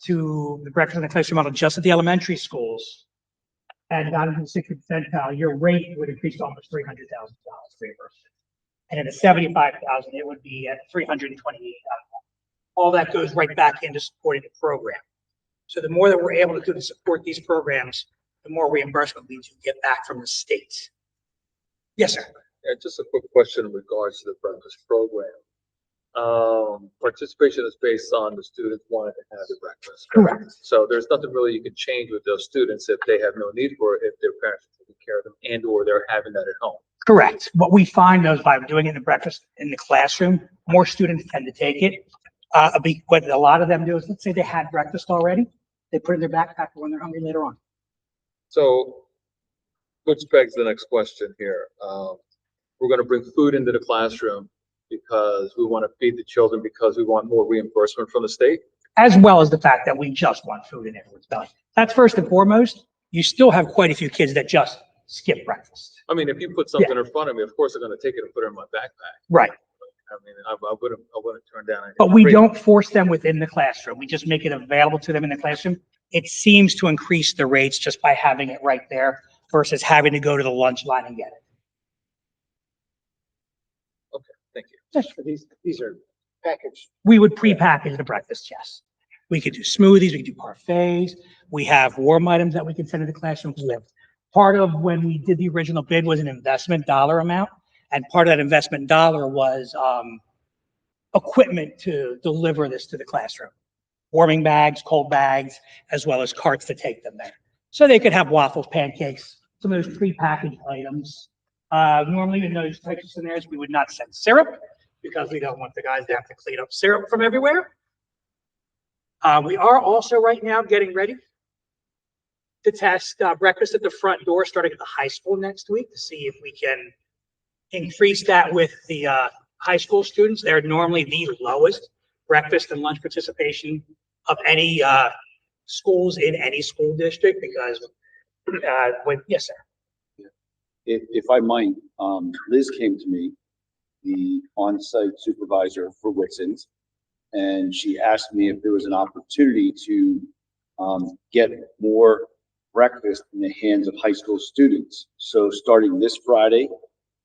to the breakfast in the classroom model just at the elementary schools and got into the 60th percentile, your rate would increase to almost $300,000 reimbursement. And at a 75,000, it would be at $328,000. All that goes right back into supporting the program. So the more that we're able to do to support these programs, the more reimbursement we do get back from the state. Yes, sir. Yeah, just a quick question in regards to the breakfast program. Participation is based on the students wanting to have the breakfast. Correct. So there's nothing really you can change with those students if they have no need for it, if their parents are taking care of them and or they're having that at home. Correct. What we find though is by doing it in the breakfast in the classroom, more students tend to take it. What a lot of them do is, let's say they had breakfast already, they put it in their backpack when they're hungry later on. So, which begs the next question here. We're going to bring food into the classroom because we want to feed the children because we want more reimbursement from the state. As well as the fact that we just want food in everyone's belly. That's first and foremost. You still have quite a few kids that just skip breakfast. I mean, if you put something in front of me, of course, they're going to take it and put it in my backpack. Right. I mean, I wouldn't turn down anything. But we don't force them within the classroom. We just make it available to them in the classroom. It seems to increase the rates just by having it right there versus having to go to the lunch line and get it. Okay, thank you. Yes. These are packaged. We would pre-package the breakfast, yes. We could do smoothies, we could do parfaits. We have warm items that we can send to the classroom. Part of when we did the original bid was an investment dollar amount. And part of that investment dollar was equipment to deliver this to the classroom. Warming bags, cold bags, as well as carts to take them there. So they could have waffles, pancakes, some of those pre-packaged items. Normally in those types of scenarios, we would not send syrup because we don't want the guys to have to clean up syrup from everywhere. We are also right now getting ready to test breakfast at the front door starting at the high school next week to see if we can increase that with the high school students. They're normally the lowest breakfast and lunch participation of any schools in any school district because yes, sir. If I might, Liz came to me, the on-site supervisor for Whitson's, and she asked me if there was an opportunity to get more breakfast in the hands of high school students. So starting this Friday,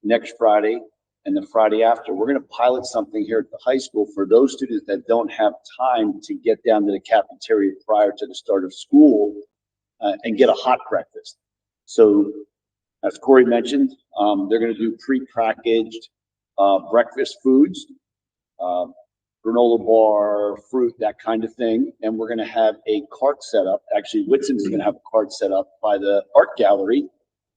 next Friday, and the Friday after, we're going to pilot something here at the high school for those students that don't have time to get down to the cafeteria prior to the start of school and get a hot breakfast. So as Corey mentioned, they're going to do pre-packaged breakfast foods, granola bar, fruit, that kind of thing. And we're going to have a cart set up. Actually, Whitson's is going to have a cart set up by the art gallery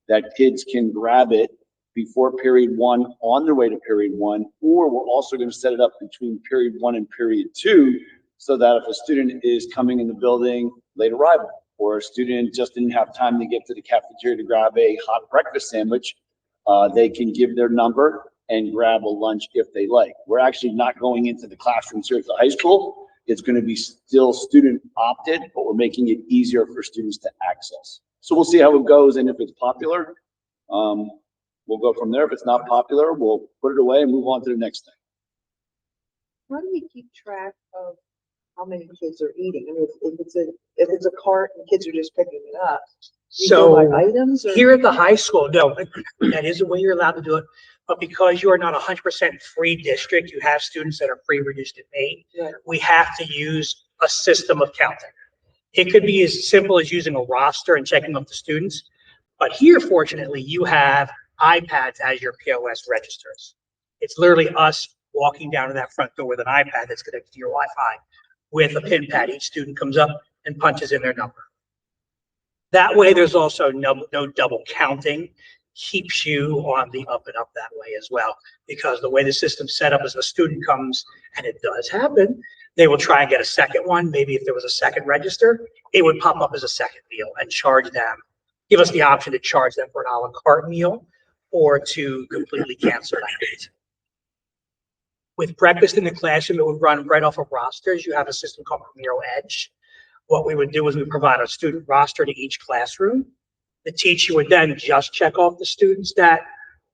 that kids can grab it before period one on their way to period one, or we're also going to set it up between period one and period two so that if a student is coming in the building late arrival or a student just didn't have time to get to the cafeteria to grab a hot breakfast sandwich, they can give their number and grab a lunch if they like. We're actually not going into the classrooms here at the high school. It's going to be still student opted, but we're making it easier for students to access. So we'll see how it goes, and if it's popular, we'll go from there. If it's not popular, we'll put it away and move on to the next thing. How do you keep track of how many kids are eating? I mean, if it's a cart and kids are just picking it up, you go by items or? Here at the high school, no, that is the way you're allowed to do it. But because you are not 100% free district, you have students that are free, reduced, and paid. Right. We have to use a system of counting. It could be as simple as using a roster and checking up the students. But here, fortunately, you have iPads as your POS registers. It's literally us walking down to that front door with an iPad that's connected to your Wi-Fi, with a pin pad. Each student comes up and punches in their number. That way, there's also no double counting, keeps you on the up and up that way as well. Because the way the system's set up is a student comes, and it does happen, they will try and get a second one. Maybe if there was a second register, it would pop up as a second meal and charge them, give us the option to charge them for an a la carte meal or to completely cancel that. With breakfast in the classroom, it would run right off of rosters. You have a system called Premier Edge. What we would do is we provide a student roster to each classroom. The teacher would then just check off the students that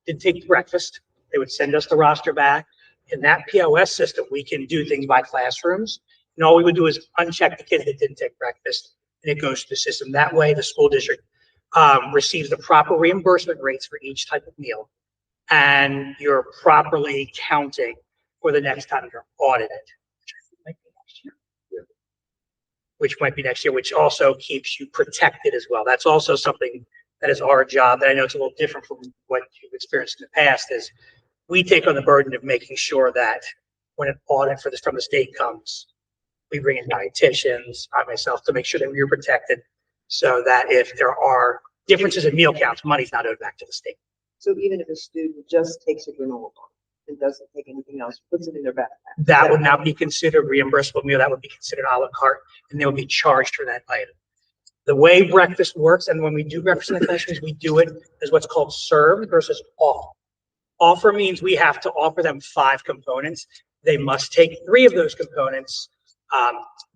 did take breakfast. They would send us the roster back. In that POS system, we can do things by classrooms. And all we would do is uncheck the kids that didn't take breakfast, and it goes to the system. That way, the school district receives the proper reimbursement rates for each type of meal, and you're properly counting for the next time you're audited, which might be next year, which also keeps you protected as well. That's also something that is our job, that I know it's a little different from what you've experienced in the past, is we take on the burden of making sure that when an audit for this from the state comes, we bring in dietitians, I myself, to make sure that we're protected, so that if there are differences in meal counts, money's not owed back to the state. So even if a student just takes a granola bar and doesn't take anything else, puts it in their backpack? That would not be considered reimbursable meal. That would be considered a la carte, and they would be charged for that item. The way breakfast works, and when we do breakfast in the classrooms, we do it as what's called served versus offer. Offer means we have to offer them 5 components. They must take 3 of those components,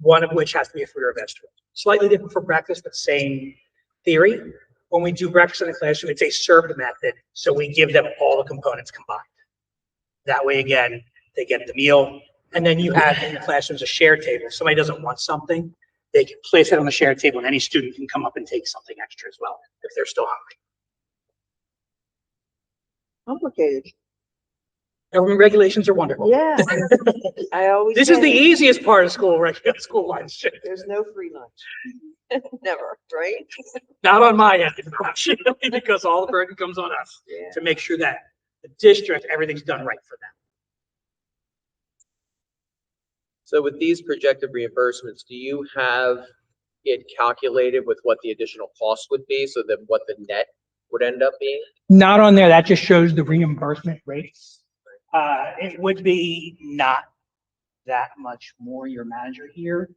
one of which has to be a fruit or a vegetable. Slightly different for breakfast, but same theory. When we do breakfast in the classroom, it's a served method, so we give them all the components combined. That way, again, they get the meal, and then you have in the classrooms a shared table. If somebody doesn't want something, they can place it on the shared table, and any student can come up and take something extra as well if they're still hungry. Complicated. Government regulations are wonderful. Yeah. I always. This is the say easiest part of school lunch. There's no free lunch. Never, right? Not on my end, unfortunately, because all the burden comes on us Yeah. to make sure that the district, everything's done right for them. So with these projected reimbursements, do you have it calculated with what the additional cost would be, so that what the net would end up being? Not on there. That just shows the reimbursement rates. It would be not that much more. Your manager here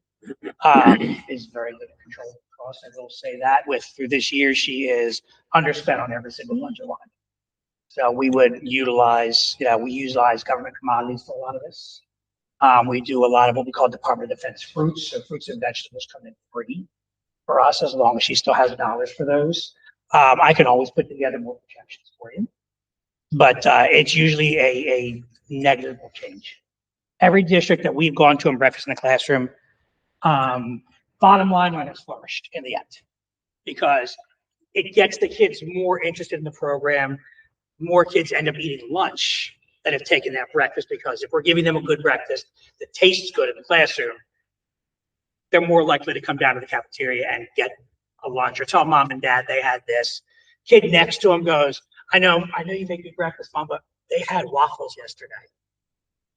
is very good at controlling costs. I will say that through this year, she is underspent on every single budget line. So we would utilize, we utilize government commodities for a lot of this. We do a lot of what we call Department of Defense fruits. So fruits and vegetables come in free for us as long as she still has dollars for those. I can always put together more projections for you, but it's usually a negligible change. Every district that we've gone to in breakfast in the classroom, bottom line has flourished in the end, because it gets the kids more interested in the program. More kids end up eating lunch that have taken that breakfast, because if we're giving them a good breakfast that tastes good in the classroom, they're more likely to come down to the cafeteria and get a lunch or tell mom and dad they had this. Kid next to him goes, I know you make good breakfast, Mom, but they had waffles yesterday.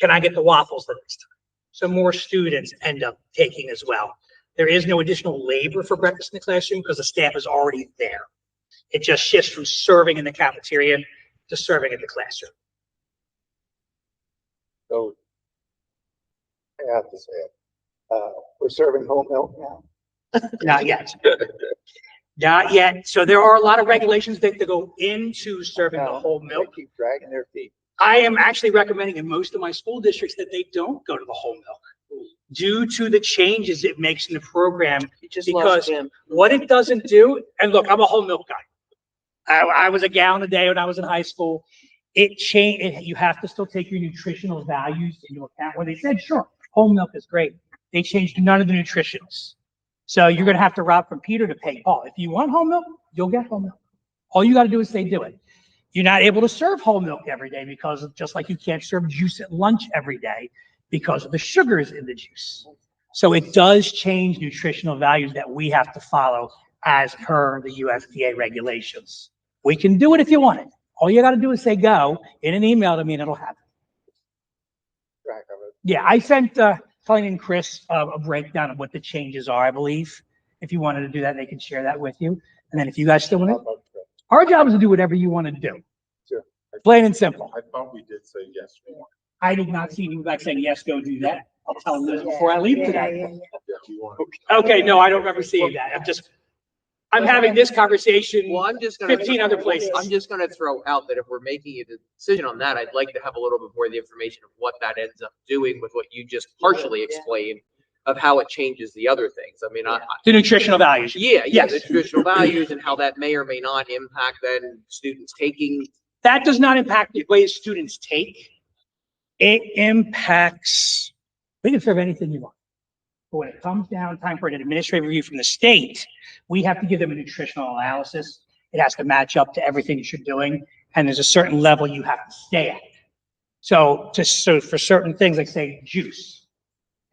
Can I get the waffles the next time? So more students end up taking as well. There is no additional labor for breakfast in the classroom because the staff is already there. It just shifts from serving in the cafeteria to serving in the classroom. So I have to say it. We're serving whole milk now. Not yet. Not yet. So there are a lot of regulations that go into serving the whole milk. They keep dragging their feet. I am actually recommending in most of my school districts that they don't go to the whole milk due to the changes it makes in the program. Because what it doesn't do, and look, I'm a whole milk guy. I was a gal in the day when I was in high school. It changed. You have to still take your nutritional values into account. Where they said, sure, whole milk is great. They changed none of the nutritionals. So you're going to have to rob from Peter to pay Paul. If you want whole milk, you'll get whole milk. All you got to do is say do it. You're not able to serve whole milk every day, because of, just like you can't serve juice at lunch every day because of the sugars in the juice. So it does change nutritional values that we have to follow as per the USDA regulations. We can do it if you want it. All you got to do is say go in an email to me and it'll happen. Track of it. Yeah, I sent Colleen and Chris a breakdown of what the changes are, I believe. If you wanted to do that, they can share that with you. And then if you guys still want to, our job is to do whatever you want to do. Sure. Plain and simple. I thought we did say yes. We want. I did not see you back saying, yes, go do that. I'll tell them this before I leave today. Yeah, we want. Okay, no, I don't remember seeing that. I'm having this conversation Well, I'm just gonna. 15 other places. I'm just gonna throw out that if we're making a decision on that, I'd like to have a little bit more of the information of what that ends up doing with what you just partially explained of how it changes the other things. I mean, The nutritional values. yeah, Yes. the traditional values and how that may or may not impact then students taking. That does not impact the way students take. It impacts, we can serve anything you want. But when it comes down time for an administrative review from the state, we have to give them a nutritional analysis. It has to match up to everything that you're doing. And there's a certain level you have to stay at. So for certain things, like say juice,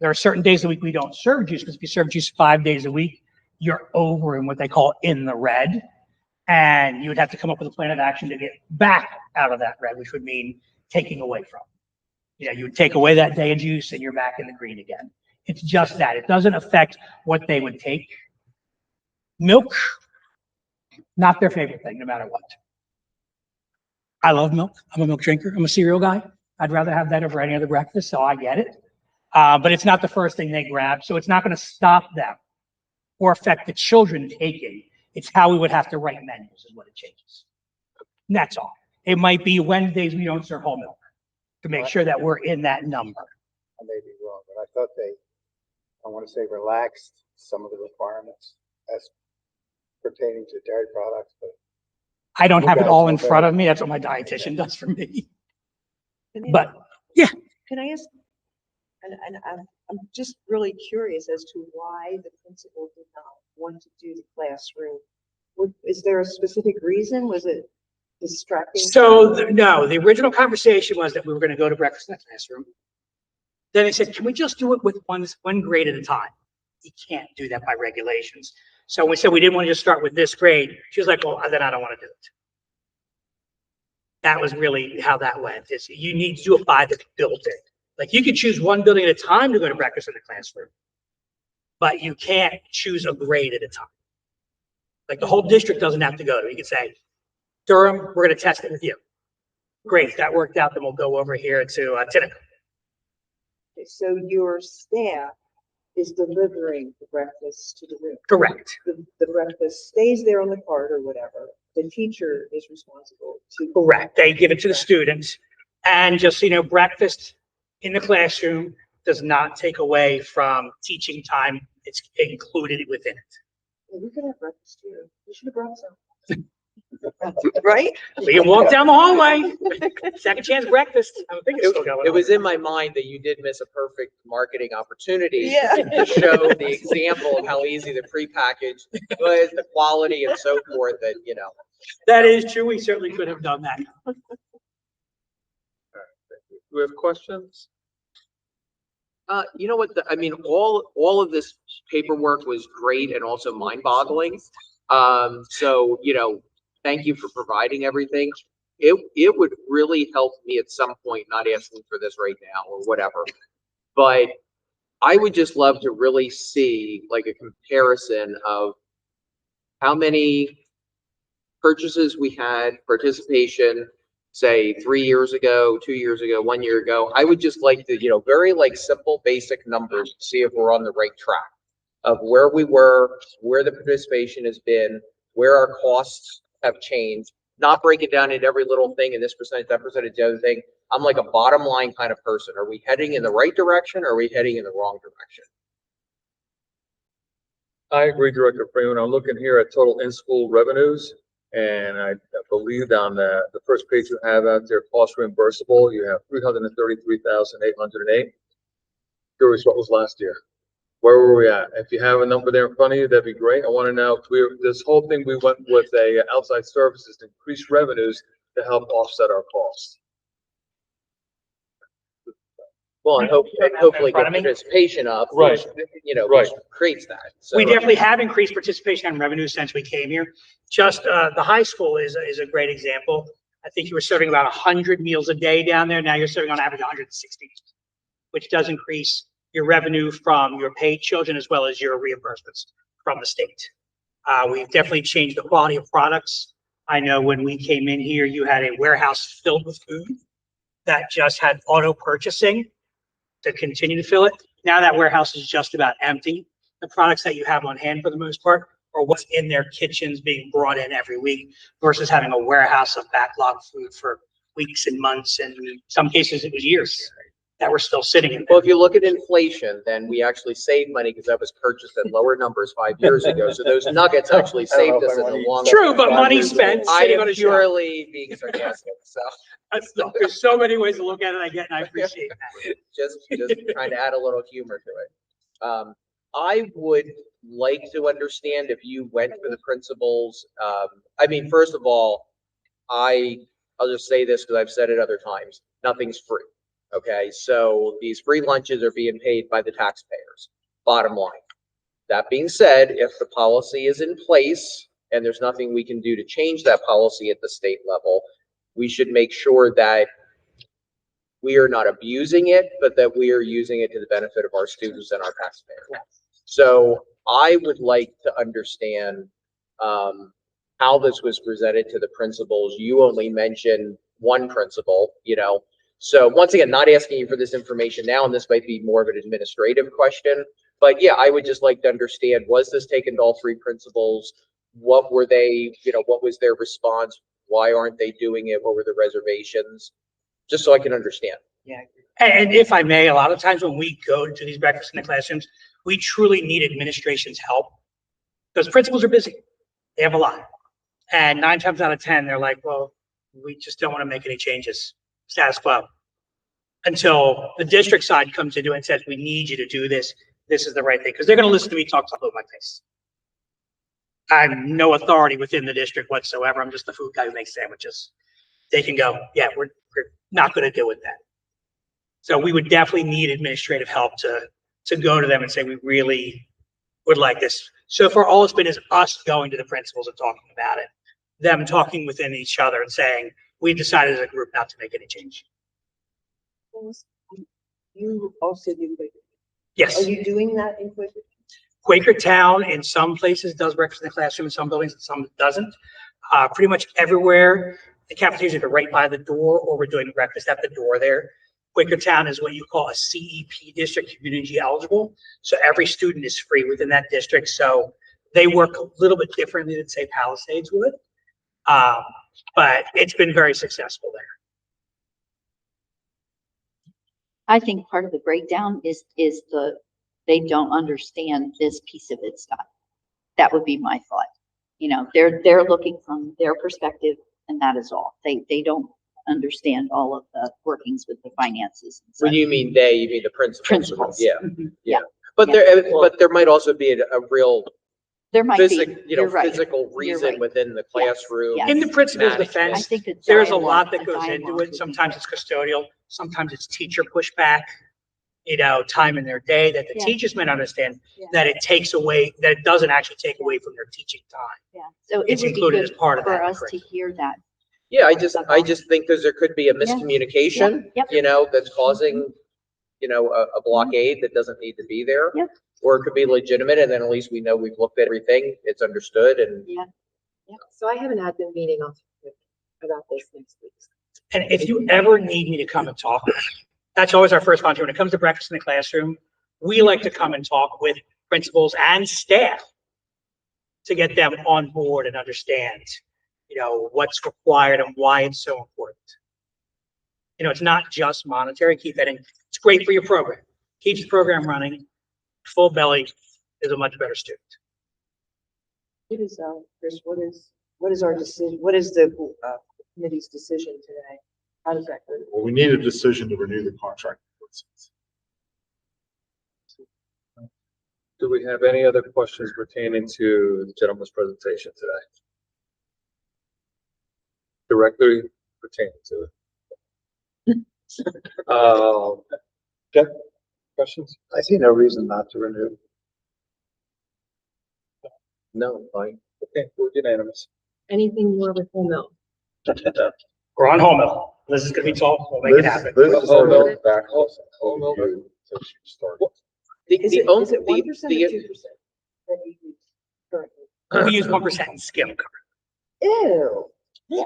there are certain days a week we don't serve juice, because if you serve juice 5 days a week, you're over in what they call in the red. And you would have to come up with a plan of action to get back out of that red, which would mean taking away from. You know, you would take away that day of juice and you're back in the green again. It's just that. It doesn't affect what they would take. Milk, not their favorite thing, no matter what. I love milk. I'm a milk drinker. I'm a cereal guy. I'd rather have that over any other breakfast, so I get it. But it's not the first thing they grab, so it's not going to stop them or affect the children taking. It's how we would have to write menus is what it changes. And that's all. It might be Wednesdays we don't serve whole milk to make sure that we're in that number. I may be wrong, but I thought I want to say relaxed some of the requirements as pertaining to dairy products, but. I don't You have it guys all know in better. front of me. That's what my dietitian does for me. Can I- But yeah, Can I ask, and I'm just really curious as to why the principal did not want to do the classroom. Is there a specific reason? Was it distracting? no, the original conversation was that we were going to go to breakfast in the classroom. Then they said, can we just do it with one grade at a time? You can't do that by regulations. So we said we didn't want to just start with this grade. She was like, well, then I don't want to do it. That was really how that went. Is you need to do it by the building. Like you could choose one building at a time to go to breakfast in the classroom, but you can't choose a grade at a time. Like the whole district doesn't have to go to. You could say, Durham, we're going to test it with you. Great, that worked out. Then we'll go over here to Tinicum. Okay, so your staff is delivering the breakfast to the room. Correct. The breakfast stays there on the cart or whatever. The teacher is responsible to. Correct. They give it to the students. And just, so you know, breakfast in the classroom does not take away from teaching time. It's included within it. Well, we could have breakfast here. We should have brought some. Right? We can walk down the hallway. Second chance breakfast. I think it's still going It on. was in my mind that you did miss a perfect marketing opportunity Yeah. to show the example of how easy the prepackaged was, the quality and so forth that, you know. That is true. We certainly could have done that. Do we have questions? You know what, I mean, all of this paperwork was great and also mind-boggling. So, you know, thank you for providing everything. It would really help me at some point, not asking for this right now or whatever, but I would just love to really see like a comparison of how many purchases we had, participation, say 3 years ago, 2 years ago, 1 year ago. I would just like to, you know, very like simple, basic numbers, see if we're on the right track of where we were, where the participation has been, where our costs have changed, not break it down into every little thing in this percentage, that percentage, the other thing. I'm like a bottom line kind of person. Are we heading in the right direction or are we heading in the wrong direction? I agree, Director Freeman. I'm looking here at total in-school revenues. And I believe on the first page you have out there, cost reimbursable, you have 333,808. Curious what was last year? Where were we at? If you have a number there in front of you, that'd be great. I want to know if this whole thing, we went with a outside services to increase revenues to help offset our costs. Well, and hopefully get participation up, Right. which, you know, Right. which creates that. So We definitely have increased participation and revenue since we came here. Just the high school is a great example. I think you were serving about 100 meals a day down there. Now you're serving on average 160, which does increase your revenue from your paid children as well as your reimbursements from the state. We've definitely changed the quality of products. I know when we came in here, you had a warehouse filled with food that just had auto purchasing to continue to fill it. Now that warehouse is just about empty. The products that you have on hand for the most part are what's in their kitchens being brought in every week versus having a warehouse of backlog food for weeks and months, and in some cases it was years that were still sitting in Well, there. if you look at inflation, then we actually saved money because that was purchased at lower numbers 5 years ago. So those nuggets actually I don't know saved if us I in the wanna eat long. something True, but five money years ago. spent I sitting am on a shelf. purely being sarcastic, so There's so many ways to look at it, I get, and I appreciate that. just trying to add a little humor to it. I would like to understand if you went for the principals. I mean, first of all, I'll just say this because I've said it other times, nothing's free. Okay, so these free lunches are being paid by the taxpayers, bottom line. That being said, if the policy is in place and there's nothing we can do to change that policy at the state level, we should make sure that we are not abusing it, but that we are using it to the benefit of our students and our taxpayers. So I would like to understand how this was presented to the principals. You only mentioned one principal, So once again, not asking you for this information now, and this might be more of an administrative question, but yeah, I would just like to understand, was this taken to all three principals? What were they, what was their response? Why aren't they doing it? What were the reservations? Just so I can understand. Yeah. And if I may, a lot of times when we go to these breakfasts in the classrooms, we truly need administration's help because principals are busy. They have a lot. And 9 times out of 10, they're like, well, we just don't want to make any changes. Status quo. Until the district side comes into it and says, we need you to do this. This is the right thing. Because they're going to listen to me talk about my face. I'm no authority within the district whatsoever. I'm just the food guy who makes sandwiches. They can go, yeah, we're not going to deal with that. So we would definitely need administrative help to go to them and say, we really would like this. So far, all it's been is us going to the principals and talking about it, them talking within each other and saying, we decided as a group not to make any change. You also do Quaker. Yes. Are you doing that in Quaker? Quakertown in some places does breakfast in the classroom, in some buildings, and some doesn't. Pretty much everywhere, the cafeteria is either right by the door or we're doing breakfast at the door there. Quakertown is what you call a CEP district, community eligible. So every student is free within that district. So they work a little bit differently than say Palisades would. But it's been very successful there. I think part of the breakdown is they don't understand this piece of it, Scott. That would be my thought. They're looking from their perspective, and that is all. They don't understand all of the workings with the finances. When you mean they, you mean the principals? Principals. Yeah, Mhm. yeah. But there might also be a real There might be, you're right. physical reason right. within the classroom. Yes. In the principal's management. I defense, think there's a lot that goes into dialogue would it. be Sometimes better. it's custodial, sometimes it's teacher pushback, time in their day that the Yeah. teachers may not understand, Yeah. that it takes away, that it doesn't actually take away from their teaching time. Yeah, so it It's would be included good as part of for that us to curriculum. hear that. Yeah, I just think because there could be a miscommunication, Yep. that's causing, a blockade that doesn't need to be there. Yep. Or it could be legitimate, and then at least we know we've looked at everything, it's understood, and Yeah. So I have an admin meeting about this next week. And if you ever need me to come and talk, that's always our first contact. When it comes to breakfast in the classroom, we like to come and talk with principals and staff to get them on board and understand, what's required and why it's so important. It's not just monetary. Keep that in. It's great for your program. Keeps the program running. Full belly is a much better student. Chris, what is our decision? What is the committee's decision today? How does that go? Well, we need a decision to renew the contract. Do we have any other questions pertaining to the gentleman's presentation today? Directly pertaining to it. Jeff, questions? I see no reason not to renew. no, fine. Okay, we're unanimous. Anything more with Whole Mill? We're on home mill. This is gonna be tall. We'll make it happen. This is Hold our on. back. Hold on. So she started. Is the it, only, is it 1% or the, 2% that you use currently? We use 1% in skim cover. Ew.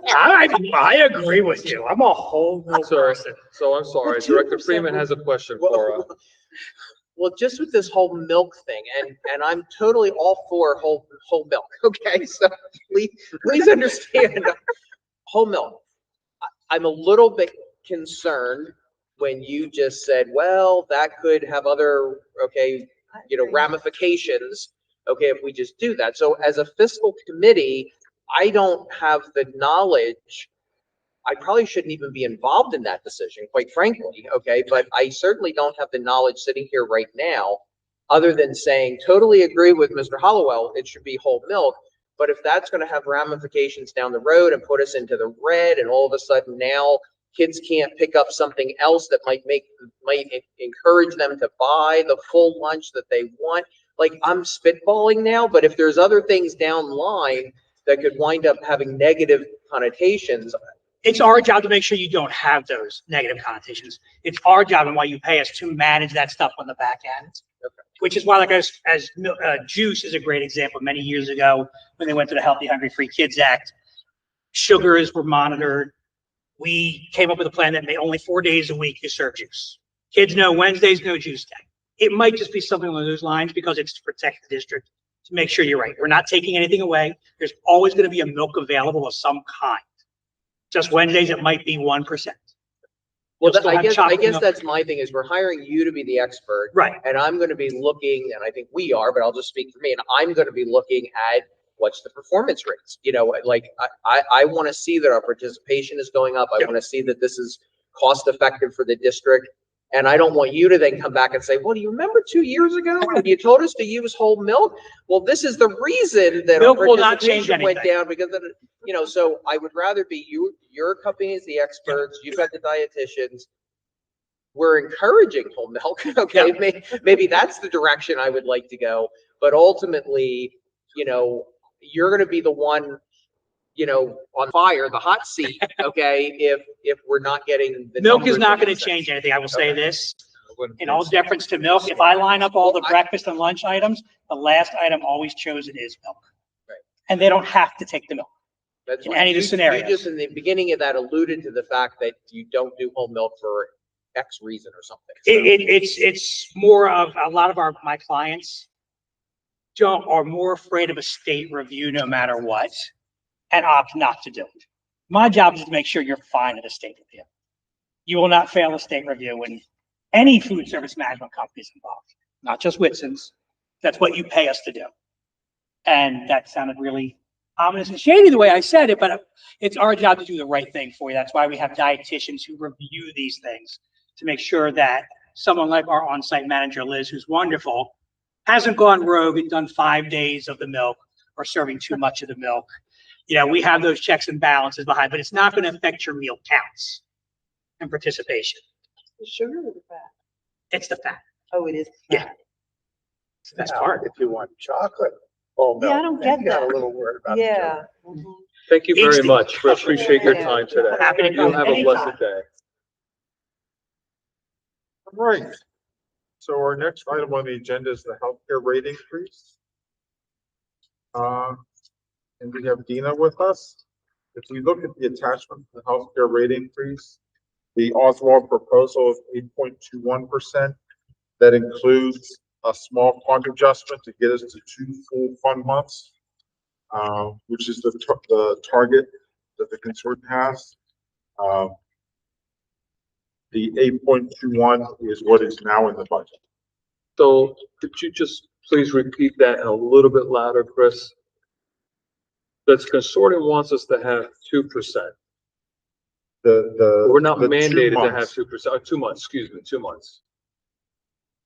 I agree with you. I'm a whole milk Sorry. person. So I'm sorry, Well, Director 2% Freeman has a question for, well, just with this whole milk thing, and I'm totally all for whole milk, okay? So please understand, whole milk. I'm a little bit concerned when you just said, well, that could have other, okay, ramifications, okay, if we just do that. So as a fiscal committee, I don't have the knowledge. I probably shouldn't even be involved in that decision, quite frankly, okay? But I certainly don't have the knowledge sitting here right now, other than saying, totally agree with Mr. Hollowell, it should be whole milk. But if that's gonna have ramifications down the road and put us into the red, and all of a sudden now kids can't pick up something else that might encourage them to buy the full lunch that they want. Like, I'm spitballing now, but if there's other things down the line that could wind up having negative connotations. It's our job to make sure you don't have those negative connotations. It's our job and why you pay us to manage that stuff on the back end. Okay. Which is why, like, as juice is a great example. Many years ago, when they went to the Healthy, Hungry, Free Kids Act, sugars were monitored. We came up with a plan that made only 4 days a week you serve juice. Kids know Wednesday's no juice day. It might just be something along those lines because it's to protect the district, to make sure you're right. We're not taking anything away. There's always going to be a milk available of some kind. Just Wednesdays, it might be 1%. Well, You'll still I have guess chocolate milk. that's my thing, is we're hiring you to be the expert. Right. And I'm gonna be looking, and I think we are, but I'll just speak for me, and I'm gonna be looking at what's the performance rates? Like, I wanna see that our participation is going up. I Yep. wanna see that this is cost effective for the district. And I don't want you to then come back and say, well, do you remember 2 years ago when you told us to use whole milk? Well, this is the reason that our Milk will not change participation went anything. down because of, so I would rather be your company is the experts, you've got the dietitians. We're encouraging whole milk, okay? Maybe that's the direction I would like to go, but ultimately, you're gonna be the one, on fire, the hot seat, okay, if we're not getting the Milk is numbers not that going make to change sense. anything. I will say Okay. this, in all deference to milk, if I line up all the breakfast and lunch items, the last item always chosen is milk. Right. And they don't have to take the milk. That's in right. any of the You scenarios. just in the beginning of that alluded to the fact that you don't do whole milk for X reason or something. So- It's more of, a lot of my clients are more afraid of a state review no matter what, and opt not to do it. My job is to make sure you're fine at a state review. You will not fail a state review when any food service management company is involved, not just Whitson's. That's what you pay us to do. And that sounded really ominous and shady the way I said it, but it's our job to do the right thing for you. That's why we have dietitians who review these things to make sure that someone like our on-site manager, Liz, who's wonderful, hasn't gone rogue and done 5 days of the milk or serving too much of the milk. We have those checks and balances behind, but it's not going to affect your meal counts and participation. The sugar or the fat? It's the fat. Oh, it is. Yeah. That's hard if you want chocolate. Oh, Yeah, I no, don't then get you got a that. little worried about the Yeah. sugar. thank you very Each- much. We appreciate your Yeah. time today. Happy to You come have a anytime. blessed day. All right. So our next item on the agenda is the healthcare rate increase. And we have Dina with us. If we look at the attachment to the healthcare rate increase, the Oswald proposal is 8.21%. That includes a small fund adjustment to get us to 2 full fund months, which is the target that the consortium has. The 8.21 is what is now in the budget. So could you just please repeat that a little bit louder, Chris? The consortium wants us to have 2%. We're not the 2 mandated to have months. 2%, 2 months, excuse me, 2 months.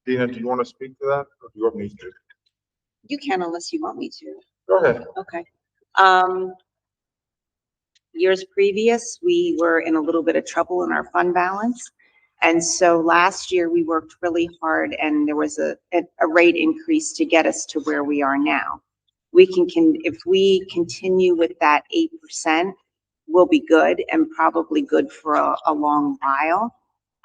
Dina, do you want to speak to that, or do you want me to? You can unless you want me to. Go ahead. Okay. Years previous, we were in a little bit of trouble in our fund balance. And so last year we worked really hard and there was a rate increase to get us to where we are now. If we continue with that 8%, we'll be good and probably good for a long while.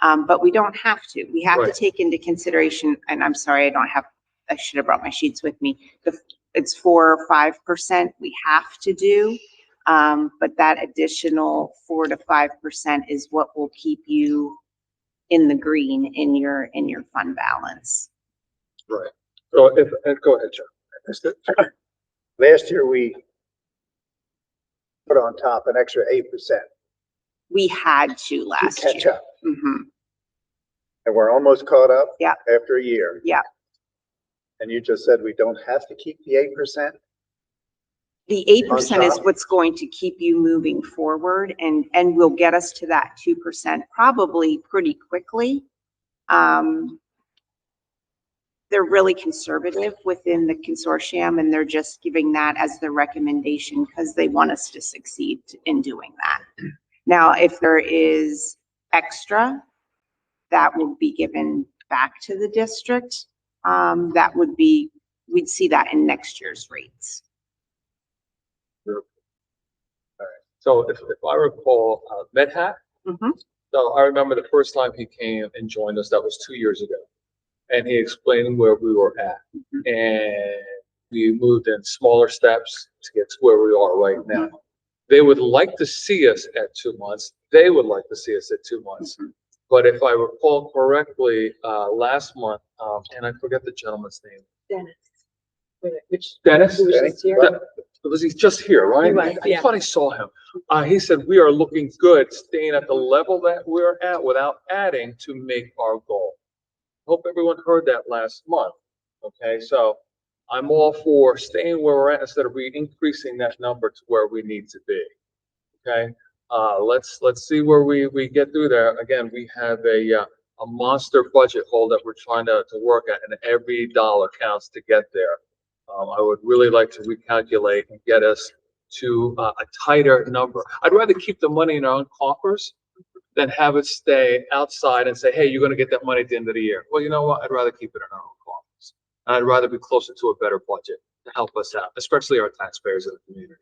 But we don't have to. We have to Right. take into consideration, and I'm sorry, I should have brought my sheets with me. It's 4 or 5% we have to do. But that additional 4 to 5% is what will keep you in the green in your fund balance. Right. So go ahead, John. Last year, we put on top an extra 8% We had to to last catch year. up, Mhm. and we're almost caught up. Yeah. After a year. Yeah. And you just said we don't have to keep the 8%? The 8% is top. what's going to keep you moving forward and will get us to that 2% probably pretty quickly. They're really conservative within the consortium, and they're just giving that as the recommendation because they want us to succeed in doing that. Now, if there is extra, that will be given back to the district. We'd see that in next year's rates. So if I recall, Medhat, Mhm. so I remember the first time he came and joined us, that was 2 years ago. And he explained where we were at. And we moved in smaller steps to get to where we are right now. They would like to see us at 2 months. They would like to see us at 2 months. But if I recall correctly, last month, and I forget the gentleman's name. Dennis. Which, Dennis? who was just here? Was he just here, right? He was, I yeah. thought I saw him. He said, we are looking good, staying at the level that we're at without adding to make our goal. Hope everyone heard that last month. Okay, so I'm all for staying where we're at instead of increasing that number to where we need to be. Okay, let's see where we get through there. Again, we have a monster budget hole that we're trying to work at, and every dollar counts to get there. I would really like to recalculate and get us to a tighter number. I'd rather keep the money in our own coffers than have it stay outside and say, hey, you're going to get that money at the end of the year. Well, you know what? I'd rather keep it in our own coffers. I'd rather be closer to a better budget to help us out, especially our taxpayers in the community.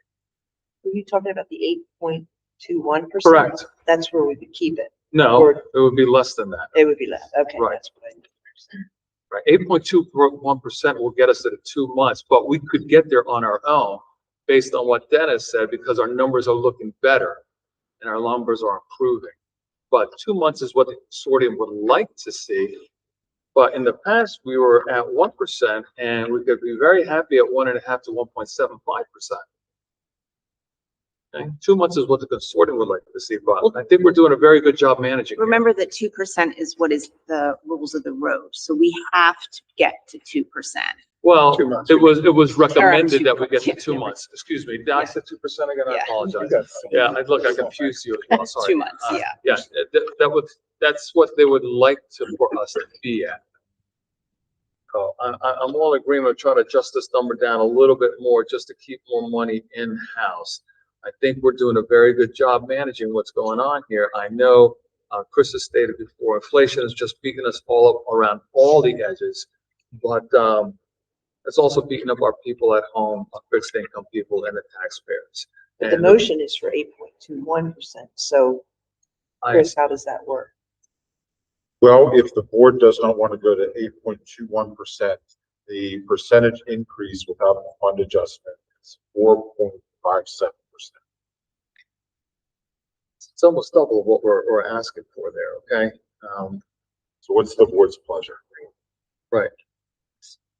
Were you talking about the 8.21%? Correct. That's where we could keep it. No, Or- it would be less than that. It would be less. Okay. Right. That's what I understand. Right, 8.21% will get us to the 2 months, but we could get there on our own based on what Dennis said, because our numbers are looking better and our numbers are improving. But 2 months is what the consortium would like to see. But in the past, we were at 1%, and we could be very happy at 1.5 to 1.75%. Okay, 2 months is what the consortium would like to see, but I think we're doing a very good job managing. Remember that 2% is what is the rules of the road. So we have to get to 2%. Well, 2 months. it was recommended that we get to Yeah, 2 yeah. months. Excuse me, did I say 2% again? I Yeah. apologize. You got- Yeah, I confused you. Oh, sorry. 2 months, yeah. Yeah, that's what they would like for us to be at. So I'm all in agreement of trying to adjust this number down a little bit more just to keep more money in-house. I think we're doing a very good job managing what's going on here. I know Chris has stated before, inflation is just beating us all up around all the edges, but it's also beating up our people at home, our fixed income people and the taxpayers. But the And motion is for 8.21%. So Chris, how does that work? Well, if the board does not want to go to 8.21%, the percentage increase without the fund adjustment is 4.57%. It's almost double what we're asking for there, okay? So what's the board's pleasure? Right.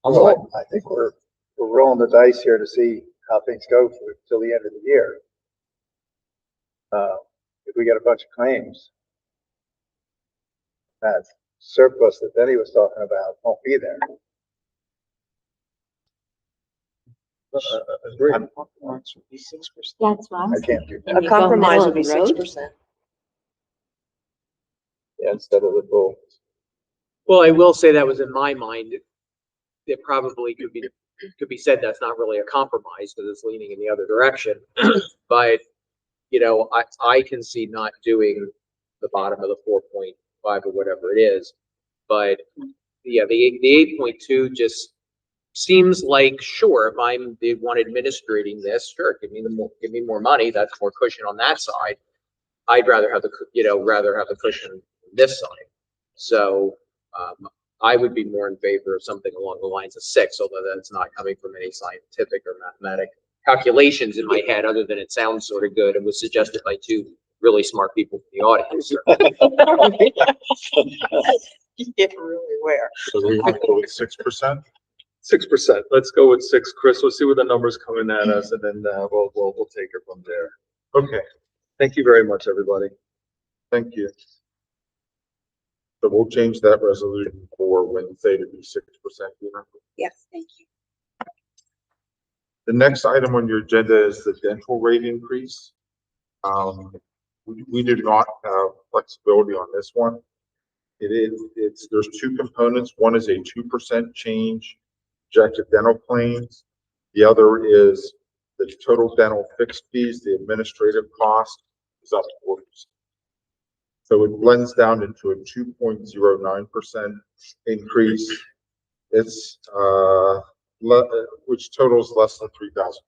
Well, I think we're rolling the dice here to see how things go till the end of the year. If we get a bunch of claims, that surplus that Denny was talking about won't be there. Agree. Compromise would be 6%. That's what I I was can't do When A you go compromise middle would be of the road? 6%. Yeah, instead of the full. Well, I will say that was in my mind. It probably could be said that's not really a compromise because it's leaning in the other direction. But, I can see not doing the bottom of the 4.5 or whatever it is. But yeah, the 8.2 just seems like, sure, if I'm the one administrating this, sure, give me more money. That's more cushion on that side. I'd rather have the cushion this side. So, I would be more in favor of something along the lines of 6, although that's not coming from any scientific or mathematic calculations in my head, other than it sounds sort of good and was suggested by 2 really smart people in the audience. Yeah, really where? So we want to go with 6%. 6%. Let's go with 6, Chris. We'll see where the numbers coming at us, and then we'll take it from there. Okay, Thank you very much, everybody. thank you. So we'll change that resolution for Wednesday to be 6%. Yes, thank you. The next item on your agenda is the dental rate increase. We do not have flexibility on this one. There's 2 components. One is a 2% change projected dental claims. The other is the total dental fixed fees, the administrative cost is up 4%. So it blends down into a 2.09% increase. It's, which totals less than 3,000.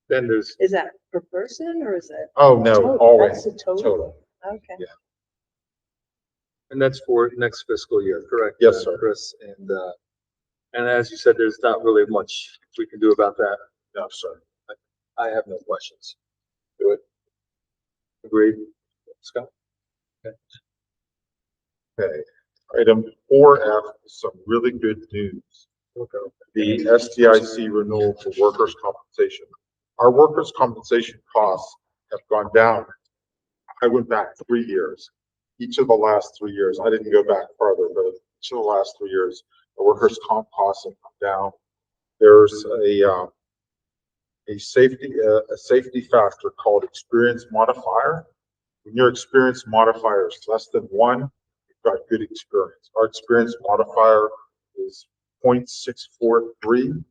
Then there's, Is that per person or is it? Oh, no, total? all in, That's the total? total. Okay. Yeah. and that's for next fiscal year, correct? Yes, sir. Chris, and as you said, there's not really much we can do about that. No, sir. I have no questions. Do it. Agreed. Scott? Okay. Item 4F is some really good news. The SDIC renewal for workers' compensation. Our workers' compensation costs have gone down. I went back 3 years. Each of the last 3 years, I didn't go back farther, but each of the last 3 years, the workers' comp costs have come down. There's a safety factor called experience modifier. When your experience modifier is less than 1, you've got good experience. Our experience modifier is 0.643,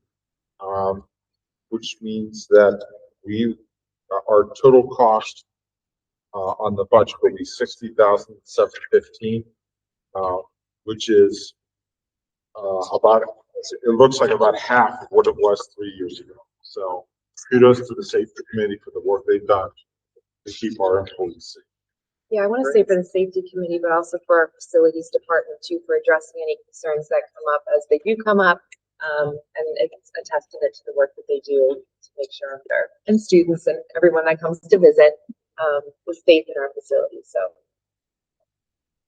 which means that our total cost on the budget will be $60,715, which is about, it looks like about half of what it was 3 years ago. So kudos to the safety committee for the work they've done to keep our employees safe. Yeah, I want to say for the safety committee, but also for our facilities department too, for addressing any concerns that come up as they do come up. And it's a testament to the work that they do to make sure their and students and everyone that comes to visit is safe in our facilities. So.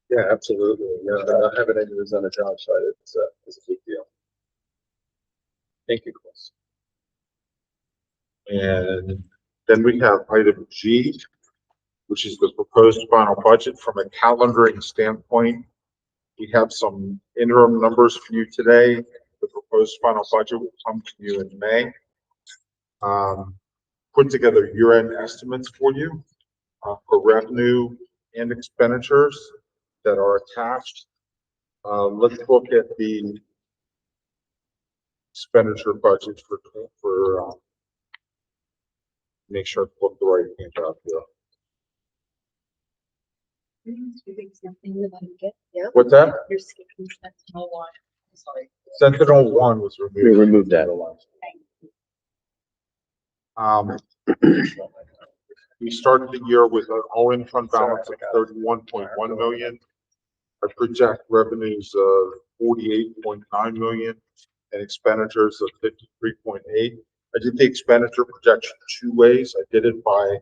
Yeah, absolutely. Yeah, not having injuries on a job site is a big deal. Thank you, Chris. And then we have item G, which is the proposed final budget. From a calendaring standpoint, we have some interim numbers for you today. The proposed final budget will come to you in May. Put together year-end estimates for you for revenue and expenditures that are attached. Let's look at the expenditure budget for make sure I put the right thing out here. Yeah. What's that? You're skipping Sentinel-1. Sorry. Sentinel-1 was removed. We removed that. We started the year with an all-in fund balance of 31.1 million. I project revenues of 48.9 million and expenditures of 53.8. I did the expenditure projection 2 ways. I did it by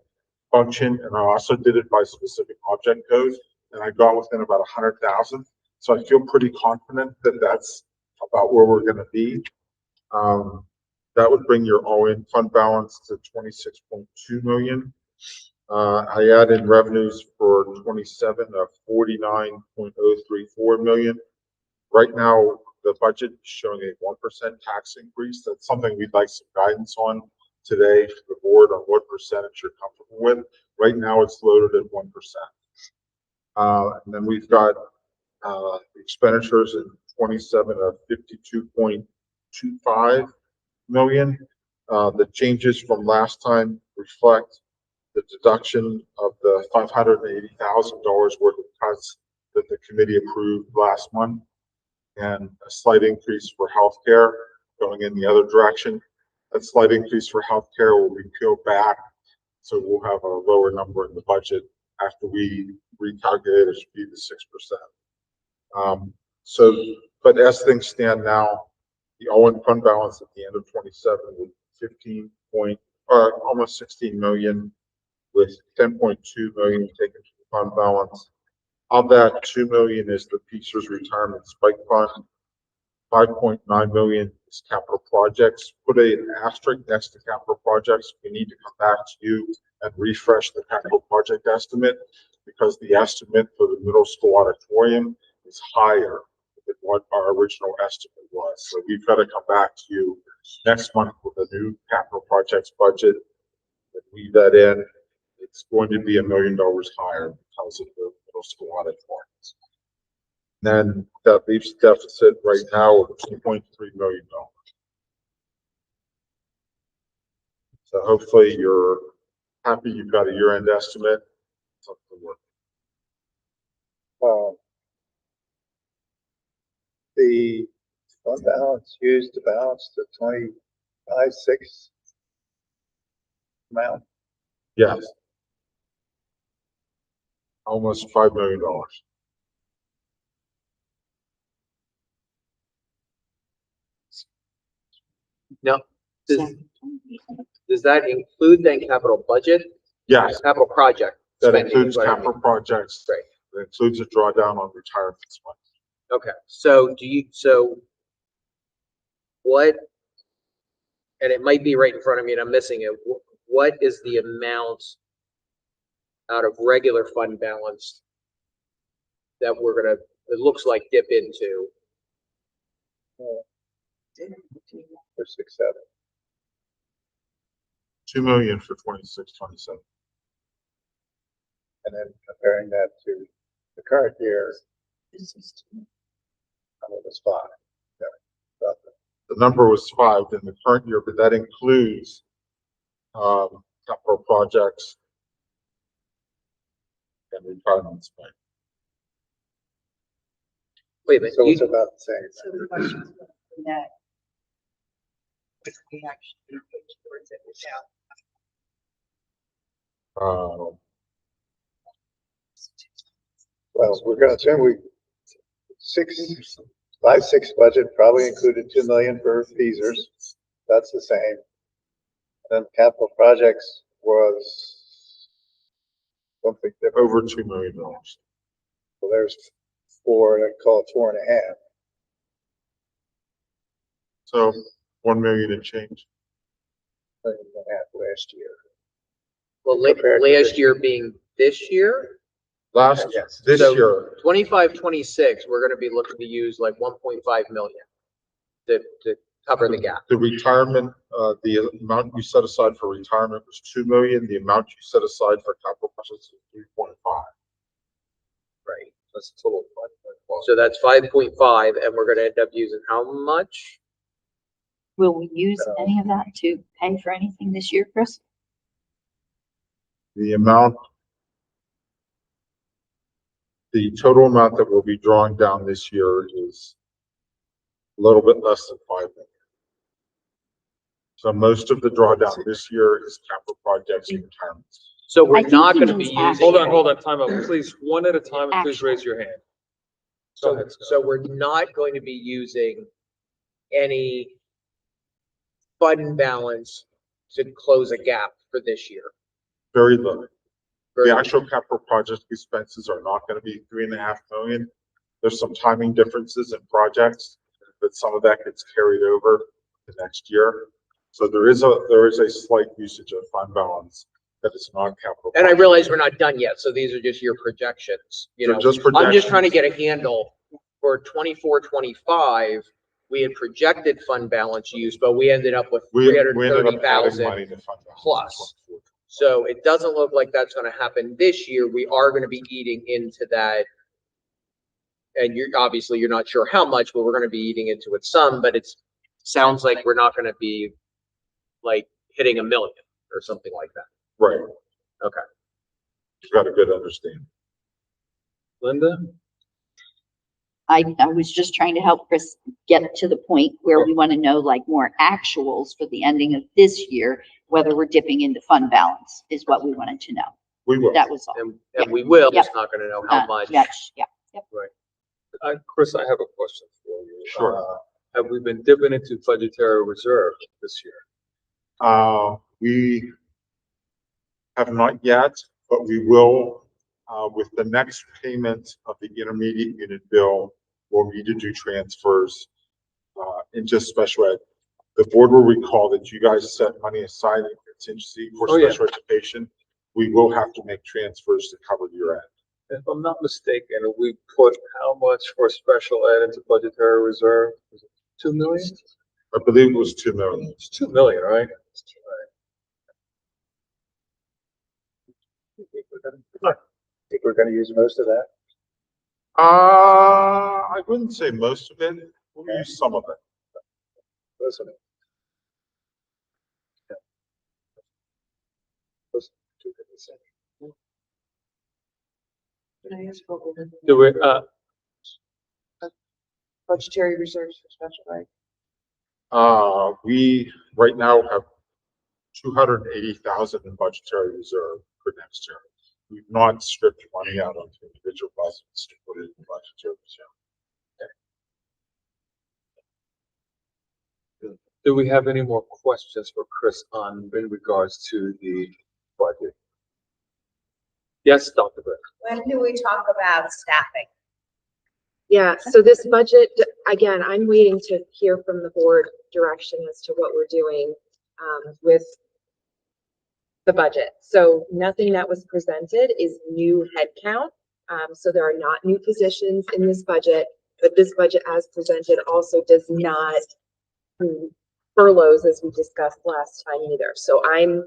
function and I also did it by specific object code, and I got within about 100,000. So I feel pretty confident that that's about where we're going to be. That would bring your all-in fund balance to 26.2 million. I add in revenues for 27 of 49.034 million. Right now, the budget is showing a 1% tax increase. That's something we'd like some guidance on today for the board on what percentage you're comfortable with. Right now, it's loaded at 1%. And then we've got expenditures in 27 of 52.25 million. The changes from last time reflect the deduction of the $580,000 worth of cuts that the committee approved last month, and a slight increase for healthcare going in the other direction. That slight increase for healthcare will be peeled back, so we'll have a lower number in the budget after we recalculate, it should be the 6%. But as things stand now, the all-in fund balance at the end of 27 was 15 almost 16 million, with 10.2 million taken to the fund balance. Of that, 2 million is the Peachers Retirement Spike Fund. 5.9 million is capital projects. Put an asterisk next to capital projects. We need to come back to you and refresh the capital project estimate, because the estimate for the middle school auditorium is higher than what our original estimate was. So we've got to come back to you next month with a new capital projects budget. And leave that in. It's going to be $1 million higher because of the middle school auditoriums. Then that leaves deficit right now of $2.3 million. So hopefully you're happy you've got a year-end estimate. Something to work. The fund balance used to balance the 25.6 amount. Yes. Almost $5 million. Now, does that include then capital budget? Yes, Capital project that spending includes is what I mean. capital projects. Right. That includes a drawdown on retirement funds. Okay, so what, and it might be right in front of me and I'm missing it, what is the amount out of regular fund balance that we're gonna, it looks like, dip into? For 6-7. 2 million for 26-27. And then comparing that to the current year, it was 5. Yeah, The number was 5 in the current year, but that includes capital projects and retirement spend. Wait a minute, so it's about the same. So the question is that we actually put towards it without. Well, we're gonna assume 5-6 budget probably included 2 million for feasers. That's the same. Then capital projects was something different. Over $2 million. So there's 4, and I'd call it 4.5. So 1 million and change. 1.5 last year. Well, Compared to last this year being this year, This So- year, 25-26, we're gonna be looking to use like 1.5 million to cover the gap. the retirement, the amount you set aside for retirement was 2 million. The amount you set aside for capital projects is 3.5. Right. That's a total of 5.5. So that's 5.5, and we're gonna end up using how much? Will we use any of that to pay for anything this year, Chris? The total amount that we'll be drawing down this year is a little bit less than 5 million. So most of the drawdown this year is capital projects and retirements. So we're I think not he gonna means be actual. using. Hold on, time out, please, one at a time, and please Actual. raise your hand. Go So, ahead, Scott. so we're not going to be using any fund balance to close a gap for this year. Very low. Very- The actual capital project expenses are not going to be 3.5 million. There's some timing differences in projects, but some of that gets carried over to next year. So there is a slight usage of fund balance that is non-capital. And I realize we're not done yet, so these are just your projections, you They're know. just I'm just trying to projections. get a handle for 24-25. We had projected fund balance use, but we ended up with We ended up adding 330,000 money to fund balance. plus. So it doesn't look like that's gonna happen this year. We are gonna be eating into that. And you're not sure how much, but we're gonna be eating into it some, but sounds like we're not gonna be like hitting 1 million or something like that. Right. Okay. You've got a good understanding. Linda? I was just trying to help Chris get to the point where we want to know like more actuals for the ending of this year, whether we're dipping into fund balance is what we wanted to know. We will. That was all. And we will, Yep. just not gonna know how much. Yeah. Chris, I have a question for you. Sure. Have we been dipping into budgetary reserve this year? We have not yet, but we will, with the next payment of the intermediate unit bill, we'll need to do transfers, in just special ed. The board will recall that you guys set money aside in contingency for Oh, yeah. special education. We will have to make transfers to cover your end. If I'm not mistaken, we put how much for special ed into budgetary reserve? Was it 2 million? I believe it was 2 million. It's 2 million, right? Think we're gonna use most of that? I wouldn't say most of it. We'll use some of it. Listen. Can I ask what we're Do we, budgetary reserves for special ed? We right now have 280,000 in budgetary reserve for next year. We've not stripped money out of individual budgets to put it in budgetary reserve. do we have any more questions for Chris on, in regards to the budget? Yes, Dr. Beck. When do we talk about staffing? Yeah, so this budget, again, I'm waiting to hear from the board direction as to what we're doing with the budget. So nothing that was presented is new headcount. So there are not new positions in this budget, but this budget as presented also does not include furloughs as we discussed last time either. So I'm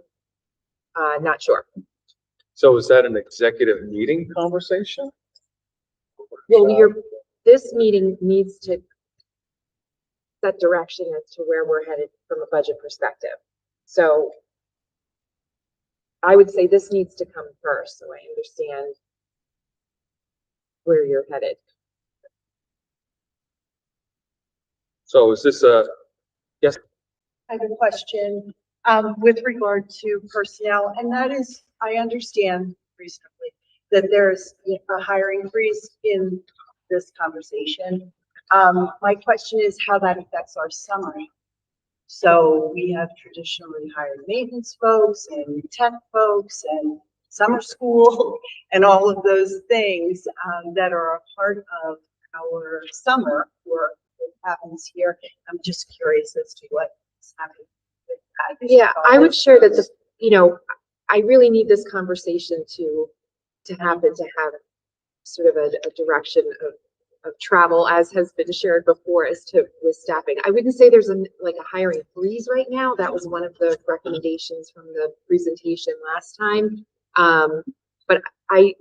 not sure. So is that an executive meeting conversation? Well, this meeting needs to set direction as to where we're headed from a budget perspective. So I would say this needs to come first, so I understand where you're headed. So is this yes, I have a question, with regard to personnel, and that is, I understand reasonably that there's a hiring freeze in this conversation. My question is how that affects our summer. So we have traditionally hired maintenance folks and tech folks and summer school and all of those things, that are a part of our summer work that happens here. I'm just curious as to what's happening with that. Yeah, I would share that I really need this conversation to happen, to have sort of a direction of travel, as has been shared before, as to with staffing. I wouldn't say there's a hiring freeze right now. That was one of the recommendations from the presentation last time. But I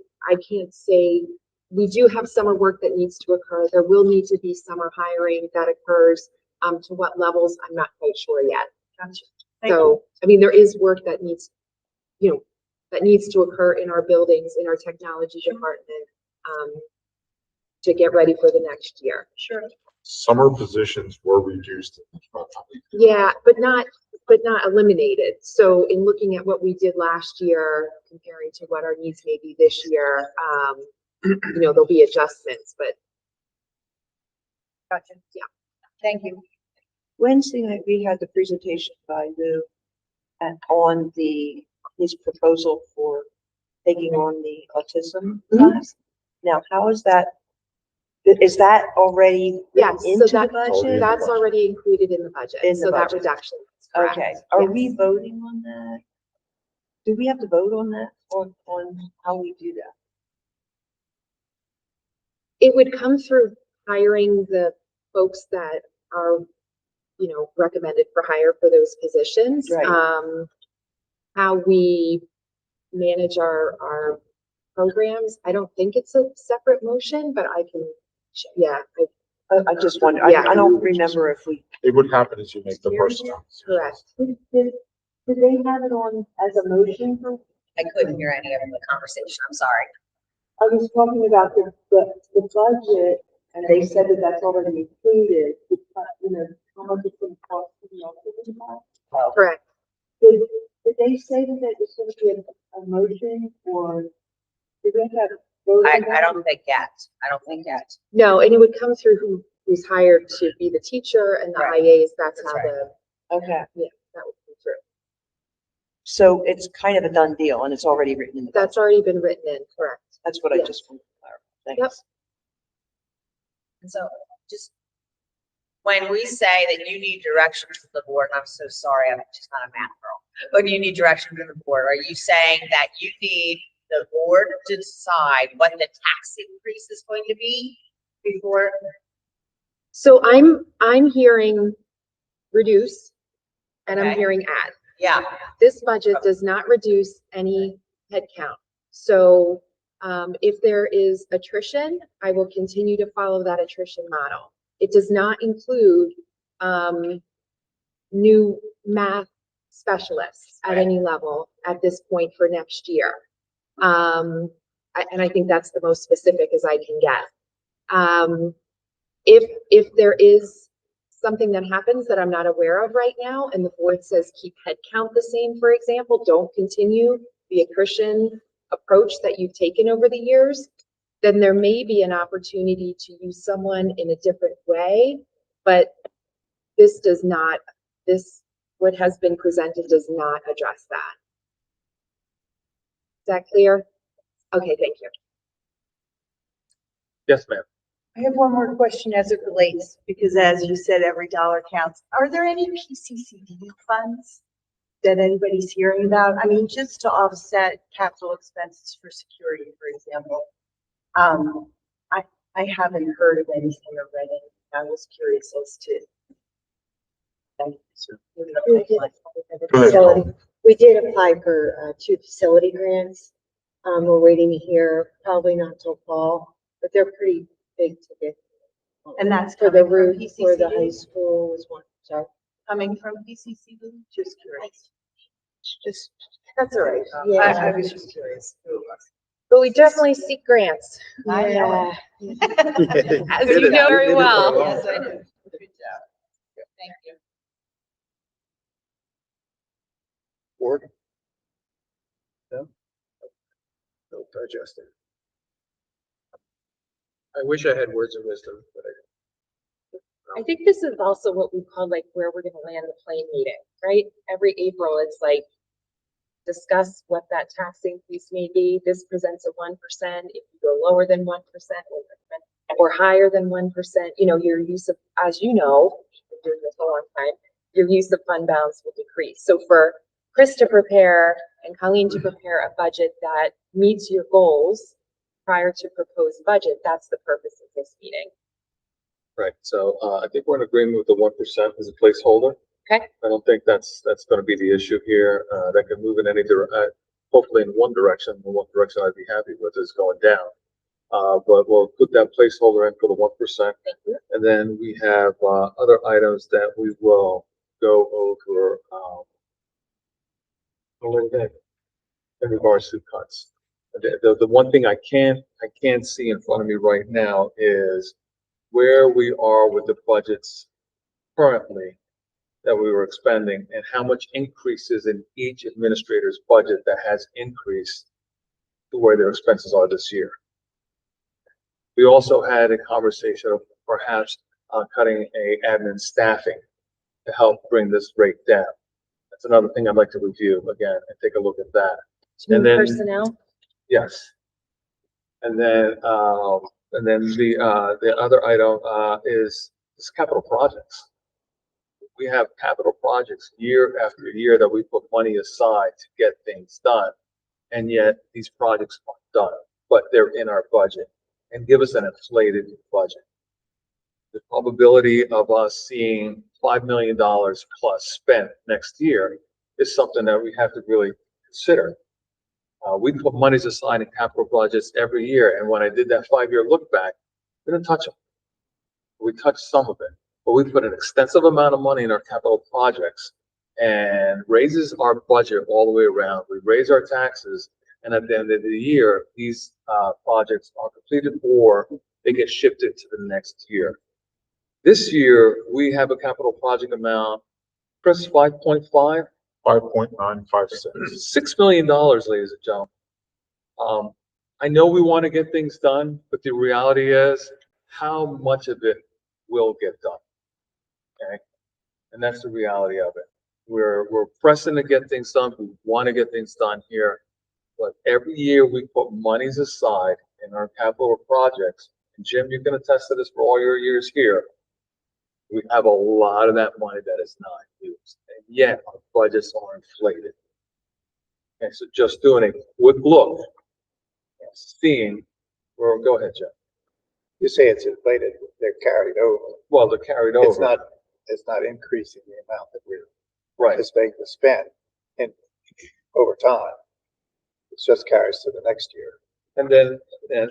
can't say, we do have summer work that needs to occur. There will need to be summer hiring that occurs. To what levels, I'm not quite sure yet. Gotcha. So, I mean, there is work that needs, that needs to occur in our buildings, in our technology department, to get ready for the next year. Sure. Summer positions were reduced. Yeah, but not eliminated. So in looking at what we did last year, comparing to what our needs may be this year, there'll be adjustments, but Gotcha. Yeah. Thank you. Wednesday night, we had the presentation by Lou on his proposal for taking on the autism class. Now, how is that already yes, into so the budget? that's already included in the budget. In the So that budget. reduction. is correct. Okay, are Yes. we voting on that? Do we have to vote on that, on how we do that? It would come through hiring the folks that are, recommended for hire for those positions. Right. How we manage our programs, I don't think it's a separate motion, but I can, I just wonder, Yeah. I don't remember if we. It would happen as you make the personnel. correct. Did they have it on as a motion for? I couldn't hear any of the conversation, I'm sorry. I was talking about the budget, and they said that that's already included, how much it's going to cost to the autism class. Correct. Did Did they say that that was going to be a motion or did we have to vote on that? I don't think yet. I don't think yet. No, and it would come through who's hired to be the teacher and the Right. IAs, that's That's how right. Okay, yeah, that would come through. so it's kind of a done deal and it's already written in the That's budget. already been written in, correct? That's what I yes. just wanted to clarify. Yep. Thanks. And so just when we say that you need direction from the board, and I'm so sorry, I'm just not a math girl. When you need direction from the board, are you saying that you need the board to decide what the tax increase is going to be before? So I'm hearing reduce and I'm Okay. hearing add. Yeah. This budget does not reduce any headcount. So if there is attrition, I will continue to follow that attrition model. It does not include new math specialists at any level at this point for next year. And I think that's the most specific as I can get. If there is something that happens that I'm not aware of right now, and the board says keep headcount the same, for example, don't continue the attrition approach that you've taken over the years, then there may be an opportunity to use someone in a different way, but this does not, what has been presented does not address that. Is that clear? Okay, thank you. Yes, ma'am. I have one more question as it relates, because as you said, every dollar counts. Are there any PCCD funds that anybody's hearing about? I mean, just to offset capital expenses for security, for example. I haven't heard of anything or read anything. I was curious as to. We did apply for 2 facility grants. We're waiting to hear, probably not till fall, but they're pretty big ticket. And that's for the coming from roof, for the PCCD? high school was one, sorry. Coming from PCCD? Just curious. Just, That's all right. I was just curious. But we definitely seek grants. I know. As you know very well. Yes, I do. Good job. Thank you. Board? No? No digesting. I wish I had words of wisdom, but I think this is also what we call like where we're gonna land the plane meeting, right? Every April, it's like discuss what that tax increase may be. This presents a 1%. If you go lower than 1% or higher than 1%, you know, your use of, as you know, you've been doing this a long time, your use of fund balance will decrease. So for Chris to prepare and Colleen to prepare a budget that meets your goals prior to proposed budget, that's the purpose of this meeting. Right, so, I think we're in agreement with the 1% as a placeholder. Okay. I don't think that's gonna be the issue here. That can move in any hopefully in one direction. The one direction I'd be happy with is going down. But we'll put that placeholder in for the 1%. And then we have, other items that we will go over, a little bit in regards to cuts. The one thing I can't see in front of me right now is where we are with the budgets currently that we were expending and how much increases in each administrator's budget that has increased to where their expenses are this year. We also had a conversation of perhaps cutting a admin staffing to help bring this rate down. That's another thing I'd like to review again and take a look at that. And then Personnel. yes. And then the other item is capital projects. We have capital projects year after year that we put money aside to get things done. And yet these projects aren't done, but they're in our budget and give us an inflated budget. The probability of us seeing $5 million plus spent next year is something that we have to really consider. We put monies aside in capital budgets every year, and when I did that 5-year look back, we didn't touch them. We touched some of it, but we put an extensive amount of money in our capital projects and raises our budget all the way around. We raise our taxes, and at the end of the year, these projects are completed or they get shifted to the next year. This year, we have a capital project amount, Chris, 5.5 5.956. $6 million, ladies and gentlemen. I know we want to get things done, but the reality is how much of it will get done. Okay. And that's the reality of it. We're pressing to get things done. We want to get things done here. But every year we put monies aside in our capital projects. And Jim, you can attest to this for all your years here. We have a lot of that money that is not used. And yet our budgets are inflated. Okay, so just doing a quick look and seeing, well, go ahead, Jeff. You say it's inflated, they're carried over. Well, they're carried over. It's not increasing the amount that we're Right. anticipating to spend in over time. It just carries to the next year. And then,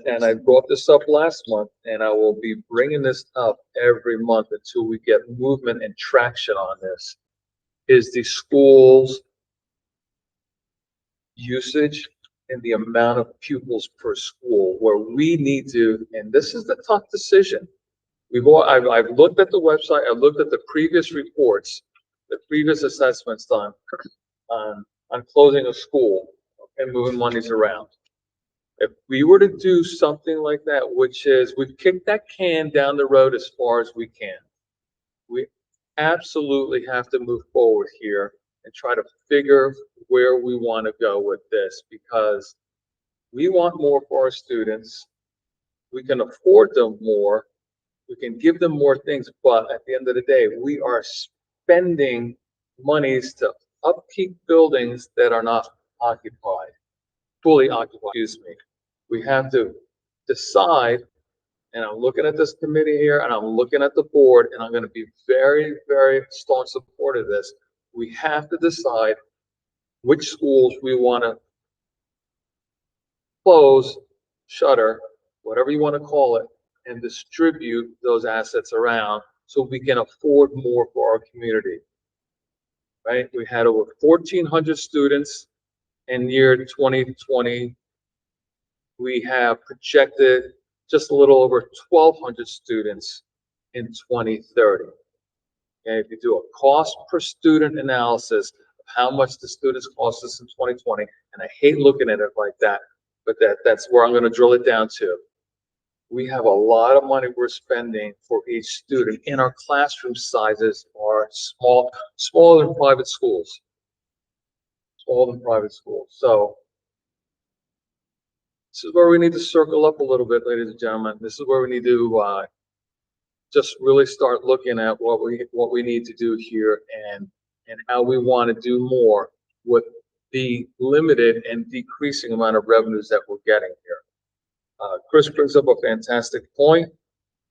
and I brought this up last month, and I will be bringing this up every month until we get movement and traction on this, is the school's usage and the amount of pupils per school, where we need to, and this is the tough decision. I've looked at the website, I've looked at the previous reports, the previous assessments done on closing a school and moving monies around. If we were to do something like that, which is we've kicked that can down the road as far as we can, we absolutely have to move forward here and try to figure where we want to go with this, because we want more for our students. We can afford them more. We can give them more things, but at the end of the day, we are spending monies to upkeep buildings that are not occupied, fully occupied, excuse me. We have to decide, and I'm looking at this committee here, and I'm looking at the board, and I'm going to be very, very staunch support of this. We have to decide which schools we want to close, shutter, whatever you want to call it, and distribute those assets around so we can afford more for our community. Right? We had over 1,400 students in year 2020. We have projected just a little over 1,200 students in 2030. And if you do a cost per student analysis of how much the students cost us in 2020, and I hate looking at it like that, but that's where I'm going to drill it down to. We have a lot of money we're spending for each student, and our classroom sizes are smaller than private schools. Smaller than private schools. So this is where we need to circle up a little bit, ladies and gentlemen. This is where we need to just really start looking at what we need to do here and how we want to do more with the limited and decreasing amount of revenues that we're getting here. Chris brings up a fantastic point.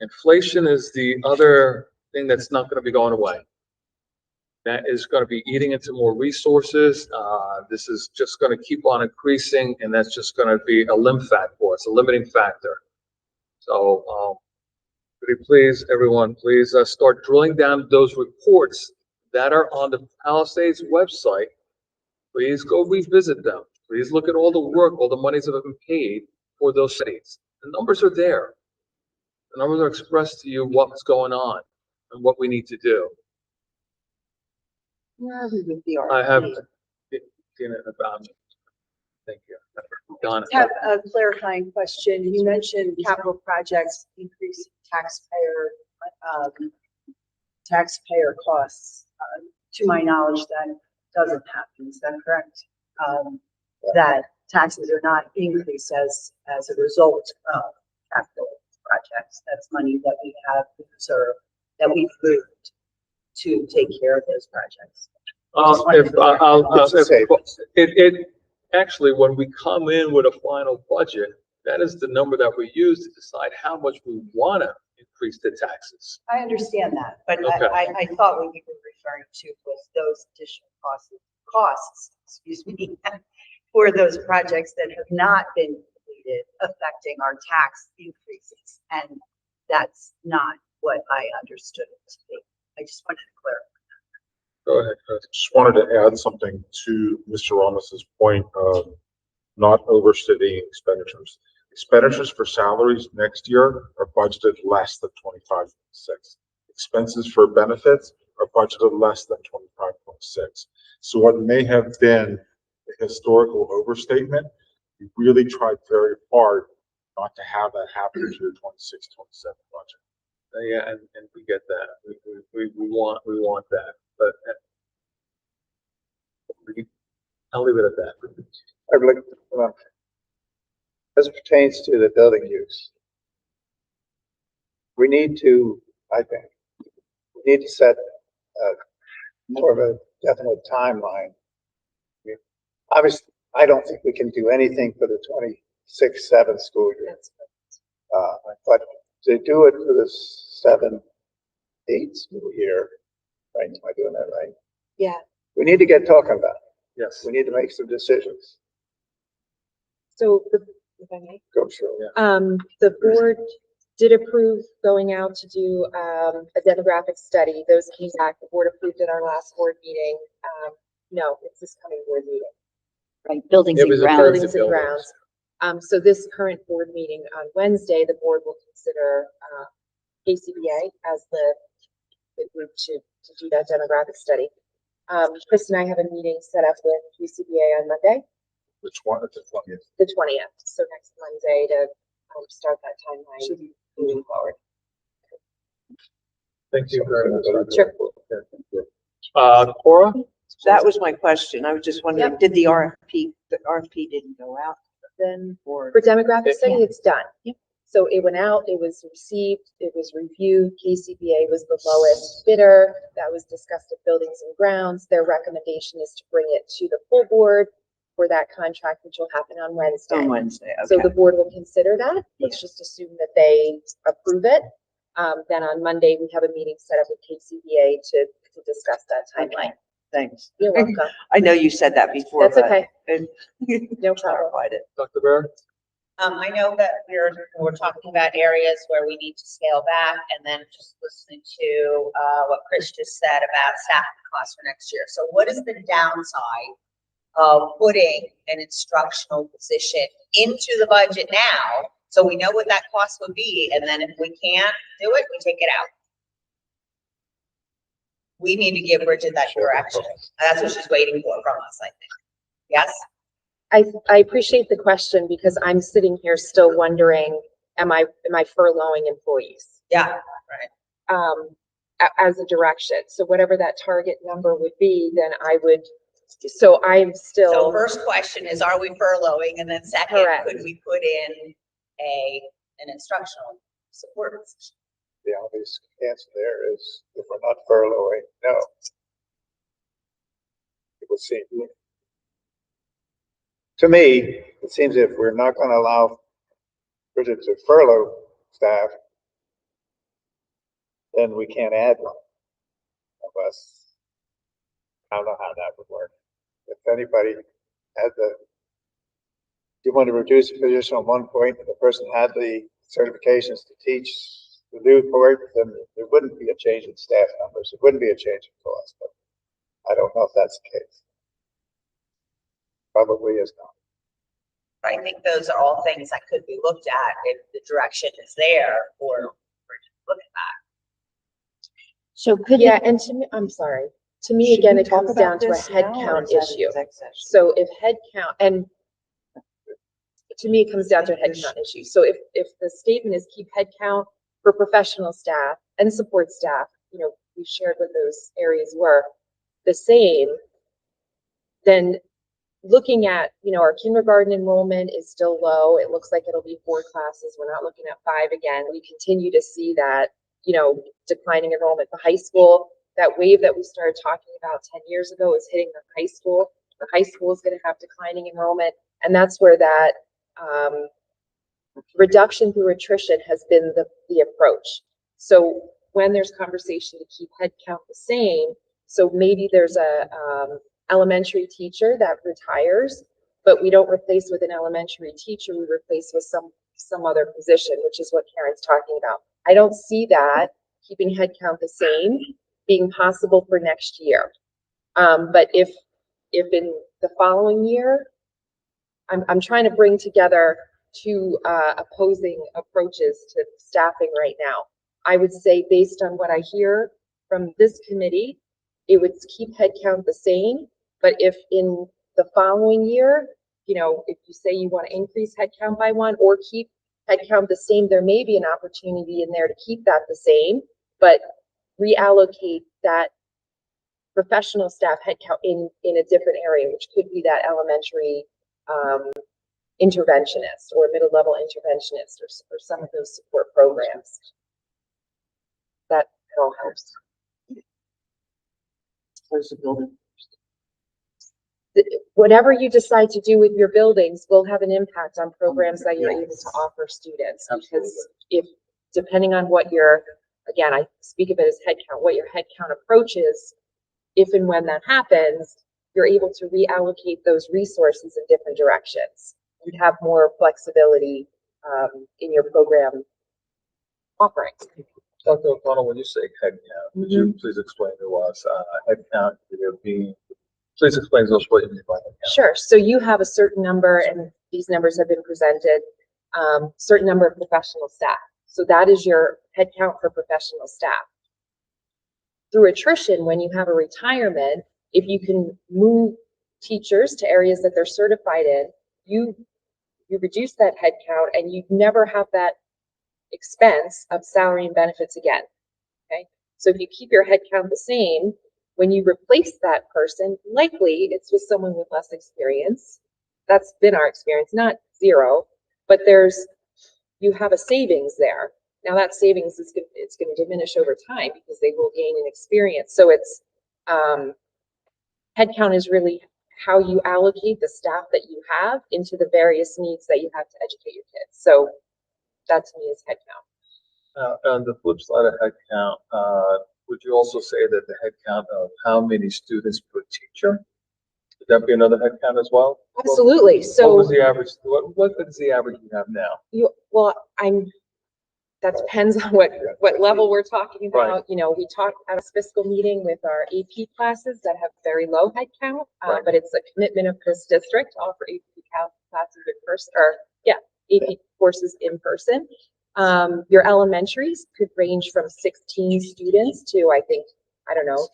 Inflation is the other thing that's not going to be going away. That is going to be eating into more resources. This is just going to keep on increasing, and that's just going to be a limit factor for us, a limiting factor. So, could you please, everyone, please start drilling down those reports that are on the Palisades website. Please go revisit them. Please look at all the work, all the monies that have been paid for those cities. The numbers are there. The numbers are expressed to you what's going on and what we need to do. Where are we with the I have, RFP? thank you. Donna. Have a clarifying question. You mentioned capital projects increasing taxpayer costs. To my knowledge, that doesn't happen. Is that correct? That taxes are not increased as a result of capital projects. That's money that we have reserved, that we've moved to take care of those projects. Actually, when we come in with a final budget, that is the number that we use to decide how much we want to increase the taxes. I understand that, but Okay. I thought what you were referring to was those additional costs, excuse me, for those projects that have not been completed affecting our tax increases. And that's not what I understood it to be. I just wanted to clarify. Go ahead, Chris. Just wanted to add something to Mr. Ramos's point of not overstating expenditures. Expenditures for salaries next year are budgeted less than 25.6. Expenses for benefits are budgeted less than 25.6. So what may have been a historical overstatement, we really tried very hard not to have that happen to your 26, 27 budget. Yeah, and we get that. We want that, but I'll leave it at that. I'd like, as it pertains to the building use, we need to, I think, we need to set more of a definite timeline. I mean, obviously, I don't think we can do anything for the 26-7 school year. But to do it for the 7-8 school year, right? Am I doing that right? Yeah. We need to get talking about it. Yes. We need to make some decisions. So, if I may, Go through. the board did approve going out to do, a demographic study. Those came back, the board approved at our last board meeting. No, it's this coming board meeting. Right, buildings It and was a grounds. first- Buildings and grounds. So this current board meeting on Wednesday, the board will consider, KCBA as the group to do that demographic study. Chris and I have a meeting set up with KCBA on Monday, Which one is the 20th? the 20th. So next Monday to, start that timeline moving forward. Thank you very much. Sure. Cora? That was my question. I was just wondering, did the RFP didn't go out then, or? For demographic study, it's done. So it went out, it was received, it was reviewed, KCBA was the lowest bidder, that was discussed at Buildings and Grounds. Their recommendation is to bring it to the full board for that contract, which will happen on Wednesday. On Wednesday, So okay. the board will consider that. Let's just assume that they approve it. Then on Monday, we have a meeting set up with KCBA to discuss that timeline. Thanks. You're welcome. I know you said that before. That's but okay. it No problem. clarified it. Dr. Bear? I know that we're talking about areas where we need to scale back, and then just listening to what Chris just said about staffing costs for next year. So what is the downside of putting an instructional position into the budget now, so we know what that cost would be, and then if we can't do it, we take it out? We need to give Bridget that direction. That's what she's waiting for from us, I think. Yes? I appreciate the question because I'm sitting here still wondering, am I furloughing employees? Yeah, right. As a direction. So whatever that target number would be, then I would, so I'm still. So first question is, are we furloughing? And then second, Correct. could we put in an instructional support position? The obvious answer there is, if we're not furloughing, no. It would seem. To me, it seems if we're not going to allow Bridget to furlough staff, then we can't add one. Unless, I don't know how that would work. If anybody had you want to reduce a position on one point and the person had the certifications to teach the new part, then there wouldn't be a change in staff numbers. It wouldn't be a change in cost, but I don't know if that's the case. Probably is not. I think those are all things that could be looked at if the direction is there for look at that. So could Yeah, and to me, I'm sorry. To me, Should again, we it talk comes about down to a this head now, or count is that an issue. exec session? So if head count, and to me, it comes down to a head count issue. So if the statement is keep head count for professional staff and support staff, we shared what those areas were, the same, then looking at, our kindergarten enrollment is still low. It looks like it'll be 4 classes. We're not looking at 5 again. We continue to see that, declining enrollment. The high school, that wave that we started talking about 10 years ago is hitting the high school. The high school is going to have declining enrollment. And that's where that reduction through attrition has been the approach. So when there's conversation to keep head count the same, so maybe there's a elementary teacher that retires, but we don't replace with an elementary teacher, we replace with some other position, which is what Karen's talking about. I don't see that keeping head count the same being possible for next year. But if in the following year, I'm trying to bring together 2 opposing approaches to staffing right now. I would say, based on what I hear from this committee, it would keep head count the same, But if in the following year, you know, if you say you want to increase headcount by one or keep headcount the same, there may be an opportunity in there to keep that the same, but reallocate that professional staff headcount in a different area, which could be that elementary interventionist or middle level interventionist or some of those support programs. That all helps. Where's the building? Whatever you decide to do with your buildings will have an impact on programs that you're able to offer students. Because if, depending on what your, again, I speak of it as headcount, what your headcount approach is, if and when that happens, you're able to reallocate those resources in different directions. You'd have more flexibility in your program offerings. Dr. O'Connell, when you say headcount, could you please explain to us, headcount, please explain to us what you mean by headcount. Sure. So you have a certain number, and these numbers have been presented, certain number of professional staff. So that is your headcount for professional staff. Through attrition, when you have a retirement, if you can move teachers to areas that they're certified in, you reduce that headcount and you never have that expense of salary and benefits again. Okay. So if you keep your headcount the same, when you replace that person, likely it's with someone with less experience. That's been our experience, not zero, but you have a savings there. Now that savings is it's going to diminish over time because they will gain an experience. So it's headcount is really how you allocate the staff that you have into the various needs that you have to educate your kids. So that to me is headcount. On the flip side of headcount, would you also say that the headcount of how many students per teacher, would that be another headcount as well? Absolutely. So what was the average? What is the average you have now? That depends on what level we're talking about. Right. You know, we talked at a fiscal meeting with our AP classes that have very low head count, but it's a commitment of this district to offer AP classes in person, or AP courses in person. Your elementaries could range from 16 students to, I think,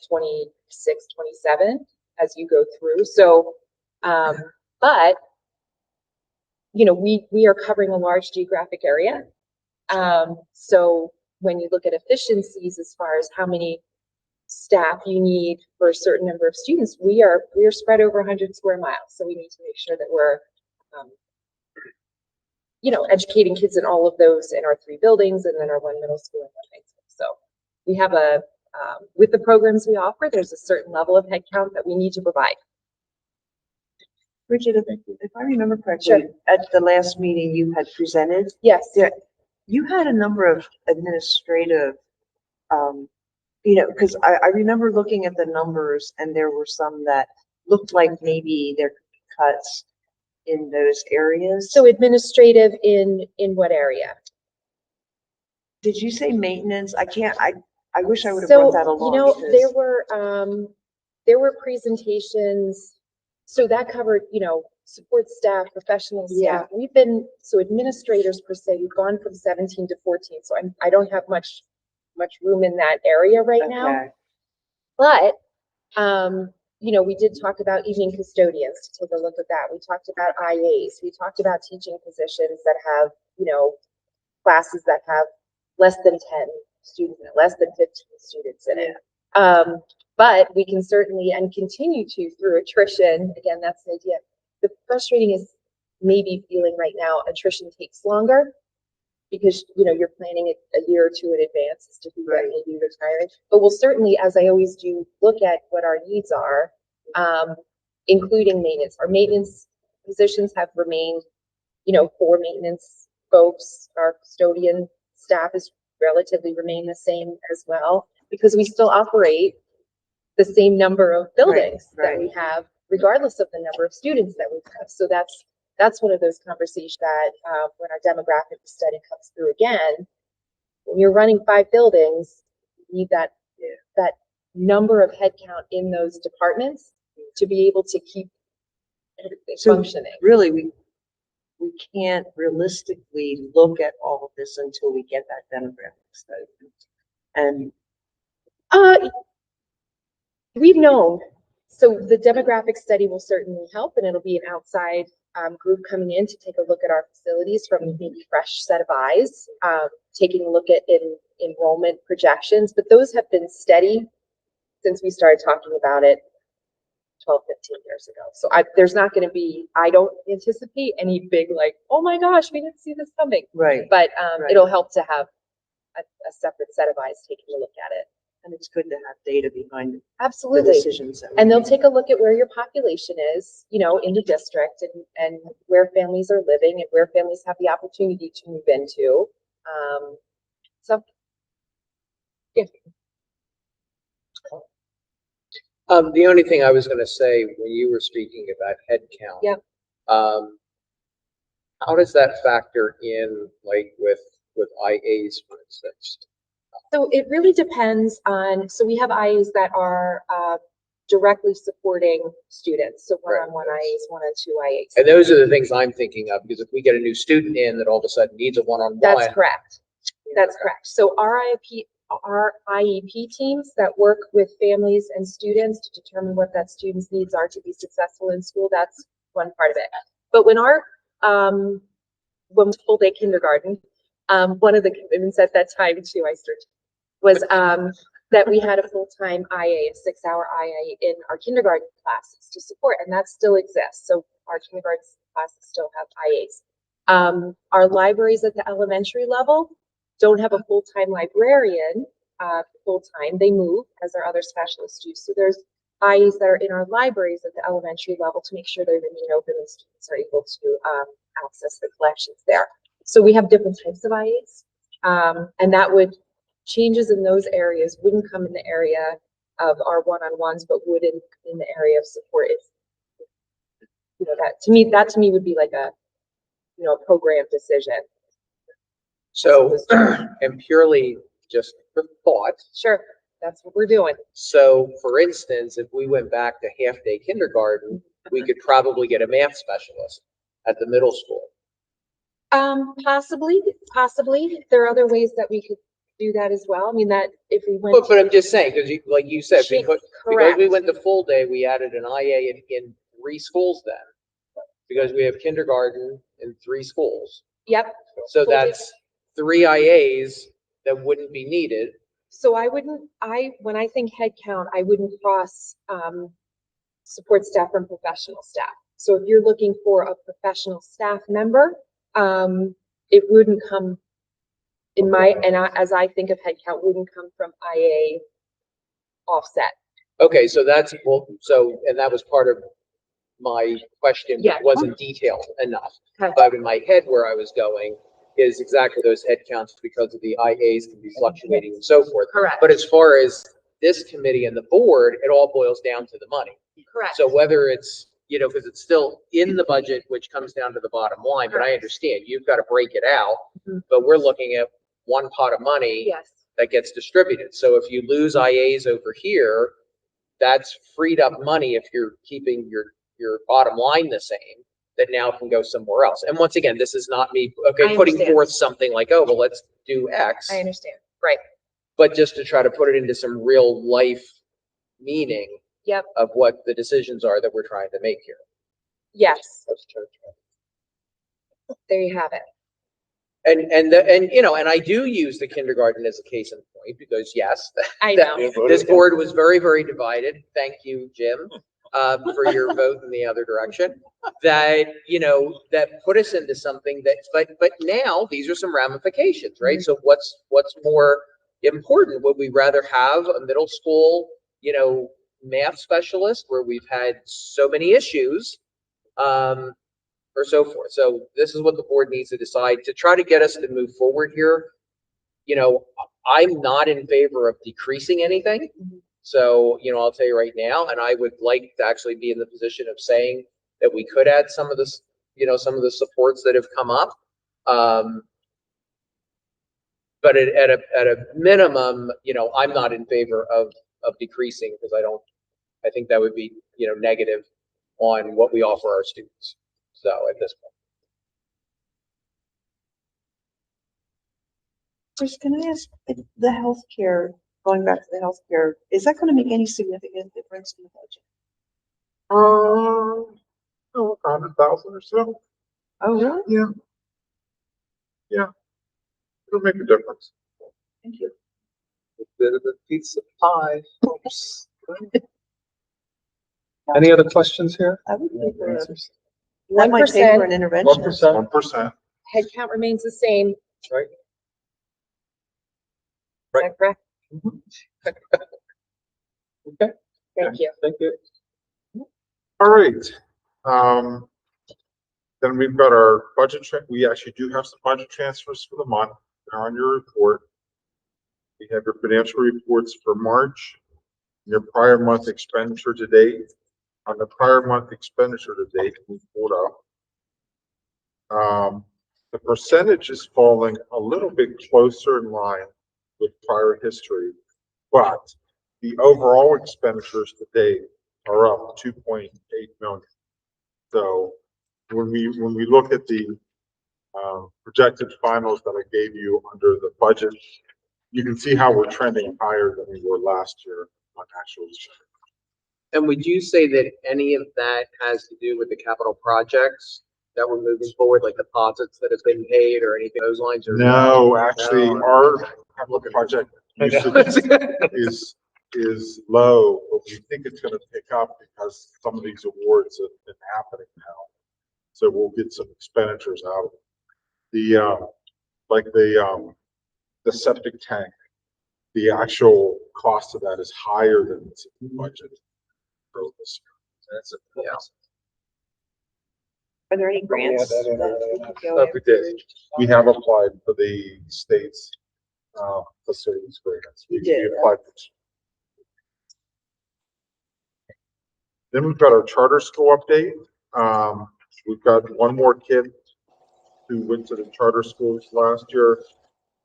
26, 27 as you go through. So, but, you know, we are covering a large geographic area. So when you look at efficiencies as far as how many staff you need for a certain number of students, we are spread over 100 square miles. So we need to make sure that we're, you know, educating kids in all of those in our 3 buildings and then our 1 middle school and 1 high school. So we have with the programs we offer, there's a certain level of headcount that we need to provide. Bridget, if I remember correctly, at the last meeting you had presented. Yes. You had a number of administrative, you know, because I remember looking at the numbers and there were some that looked like maybe there could be cuts in those areas. So administrative in what area? Did you say maintenance? I wish I would have brought that along. You know, there were presentations. So that covered, you know, support staff, professional staff. So administrators per se, we've gone from 17 to 14. So I don't have much room in that area right now. But, you know, we did talk about evening custodians to take a look at that. We talked about IAs. We talked about teaching positions that have, you know, classes that have less than 10 students, less than 15 students in it. But we can certainly and continue to through attrition. Again, that's the idea. The frustrating is maybe feeling right now attrition takes longer because, you know, you're planning it a year or 2 in advance as to who may be retiring. But we'll certainly, as I always do, look at what our needs are, including maintenance. Our maintenance positions have remained, you know, for maintenance folks, our custodian staff has relatively remained the same as well because we still operate the same number of buildings that we have, regardless of the number of students that we have. So that's one of those conversations that when our demographic study comes through again, when you're running 5 buildings, you need that number of headcount in those departments to be able to keep functioning. Really, we can't realistically look at all of this until we get that demographic study. And we've known So the demographic study will certainly help, and it'll be an outside group coming in to take a look at our facilities from maybe fresh set of eyes, taking a look at enrollment projections, but those have been steady since we started talking about it 12, 15 years ago. So there's not going to be, I don't anticipate any big like, oh my gosh, we didn't see this coming. Right. But Right. it'll help to have a separate set of eyes taking a look at it. And it's good to have data behind the Absolutely. decisions. that we And they'll make. take a look at where your population is, you know, in the district and where families are living and where families have the opportunity to move into. So, yeah. The only thing I was gonna say when you were speaking about head count. Yeah. How does that factor in, like with IAs, for instance? So it really depends on, so we have IAs that are directly supporting students. So one-on-one IAs, one-on-two IAs. And those are the things I'm thinking of, because if we get a new student in that all of a sudden needs a one-on-one. That's correct. That's correct. So our IEP teams that work with families and students to determine what that student's needs are to be successful in school, that's one part of it. But when when full day kindergarten, one of the commitments at that time too, was that we had a full-time IA, a 6-hour IA in our kindergarten classes to support, and that still exists. So our kindergarten classes still have IAs. Our libraries at the elementary level don't have a full-time librarian, full-time. They move as our other specialists do. So there's IAs that are in our libraries at the elementary level to make sure they remain open and students are able to access the collections there. So we have different types of IAs, and that would changes in those areas wouldn't come in the area of our one-on-ones, but would in the area of support. You know, that to me would be like a, you know, a program decision. So, and purely just for thought. Sure, that's what we're doing. So for instance, if we went back to half-day kindergarten, we could probably get a math specialist at the middle school. Possibly. There are other ways that we could do that as well. I mean, that if we went. But I'm just saying, because like you said, because Correct. we went to full day, we added an IA in 3 schools then. Because we have kindergarten in 3 schools. Yep. So that's 3 IAs that wouldn't be needed. So when I think head count, I wouldn't cross support staff from professional staff. So if you're looking for a professional staff member, it wouldn't come in as I think of head count, wouldn't come from IA offset. Okay, so that's, well, and that was part of my question, Yeah. which wasn't detailed enough. Okay. But in my head, where I was going is exactly those head counts because of the IAs can be fluctuating and so forth. Correct. But as far as this committee and the board, it all boils down to the money. Correct. So whether it's, you know, because it's still in the budget, which comes down to the bottom line, but I understand you've got to break it out. Mhm. But we're looking at one pot of money Yes. that gets distributed. So if you lose IAs over here, that's freed up money if you're keeping your bottom line the same, that now can go somewhere else. And once again, this is not me, I putting understand. forth something like, oh, well, let's do X. I understand. Right. But just to try to put it into some real life meaning. Yep. Of what the decisions are that we're trying to make here. Yes. There you have it. And you know, and I do use the kindergarten as a case in point because yes, I know. this board was very, very divided. Thank you, Jim, for your vote in the other direction. That, you know, that put us into something that, but now these are some ramifications, right? Mm-hmm. So what's more important? Would we rather have a middle school, you know, math specialist where we've had so many issues, or so forth. So this is what the board needs to decide to try to get us to move forward here. You know, I'm not in favor of decreasing anything. So, you know, I'll tell you right now, and I would like to actually be in the position of saying that we could add some of this, you know, some of the supports that have come up. But at a minimum, you know, I'm not in favor of decreasing because I think that would be, you know, negative on what we offer our students. So at this point. Chris, can I ask, the healthcare, going back to the healthcare, is that going to make any significant difference in the budget? Oh, 100,000 or so. Oh, really? Yeah. Yeah. It'll make a difference. Thank you. A bit of a pizza pie. Oops. Any other questions here? I would think for Answers? that might pay for an 1%. intervention. 1%. Headcount remains the same. Right. Is that correct? Okay. Thank you. Thank you. All right. Then we've got our budget we actually do have some budget transfers for the month. They're on your report. We have your financial reports for March, your prior month expenditure to date. On the prior month expenditure to date, we pulled up. The percentage is falling a little bit closer in line with prior history, but the overall expenditures to date are up 2.8 million. So when we look at the projected finals that I gave you under the budget, you can see how we're trending higher than we were last year on actual. And would you say that any of that has to do with the capital projects that we're moving forward, like deposits that have been paid or anything those lines? Or No, actually, No. our capital project usage is low, but we think it's going to pick up because some of these awards have been happening now. So we'll get some expenditures out of it. The septic tank, the actual cost of that is higher than the budget for this year. That's it. Yeah. Are there any grants that we could go We did. We have applied for the state's facilities grants. You did, We applied for. Then we've got our charter school update. We've got one more kid who went to the charter schools last year.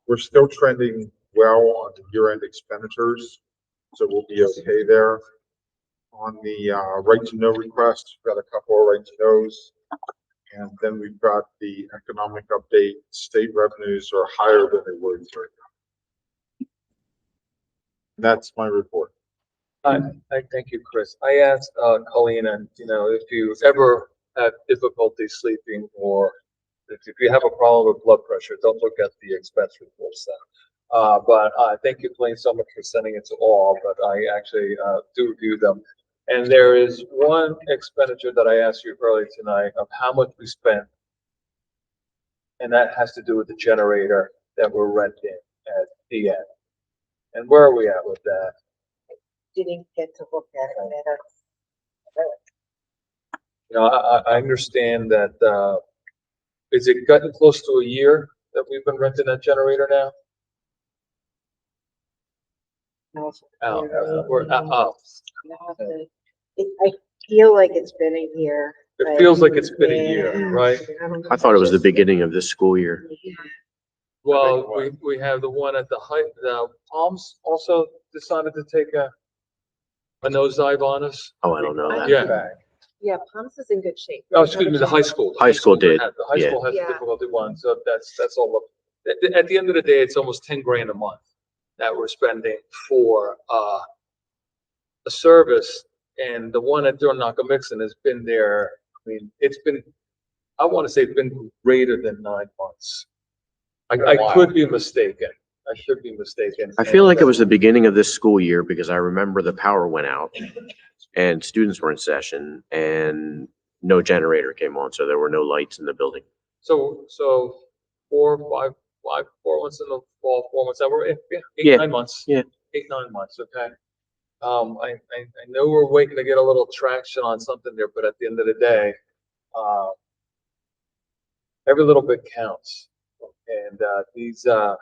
We're still trending well on the year-end expenditures, so we'll be okay there. On the right to know request, we've got a couple of right to knows. And then we've got the economic update. State revenues are higher than they were in right now. That's my report. I thank you, Chris. I asked Colleen, and if you ever have difficulty sleeping, or if you have a problem with blood pressure, don't look at the expense reports then. But thank you, Colleen, so much for sending it to all. But I actually do review them, and there is one expenditure that I asked you earlier tonight of how much we spent, and that has to do with the generator that we're renting at the end. And where are we at with that? Didn't get to look at it better. I understand that, is it gotten close to a year that we've been renting that generator now? We're out. I feel like it's been a year. It feels like it's been a year, right? I thought it was the beginning of this school year. Well, we have the one at the Palms also decided to take a nosedive on us. Oh, I don't know that. Yeah. Yeah, Palms is in good shape. Oh, excuse me, the high school. High school did, The high school has a yeah. difficulty one, so that's all. At the end of the day, it's almost 10 grand a month that we're spending for a service. And the one at Durham-Nockamixon has been there. I mean, I want to say it's been greater than 9 months. I could be mistaken. I should be mistaken. I feel like it was the beginning of this school year because I remember the power went out and students were in session and no generator came on, so there were no lights in the building. So 4 months in the fall, 4 months, we're 9 months. Yeah. 8-9 months, okay. I know we're waiting to get a little traction on something there, but at the end of the day, every little bit counts. And these are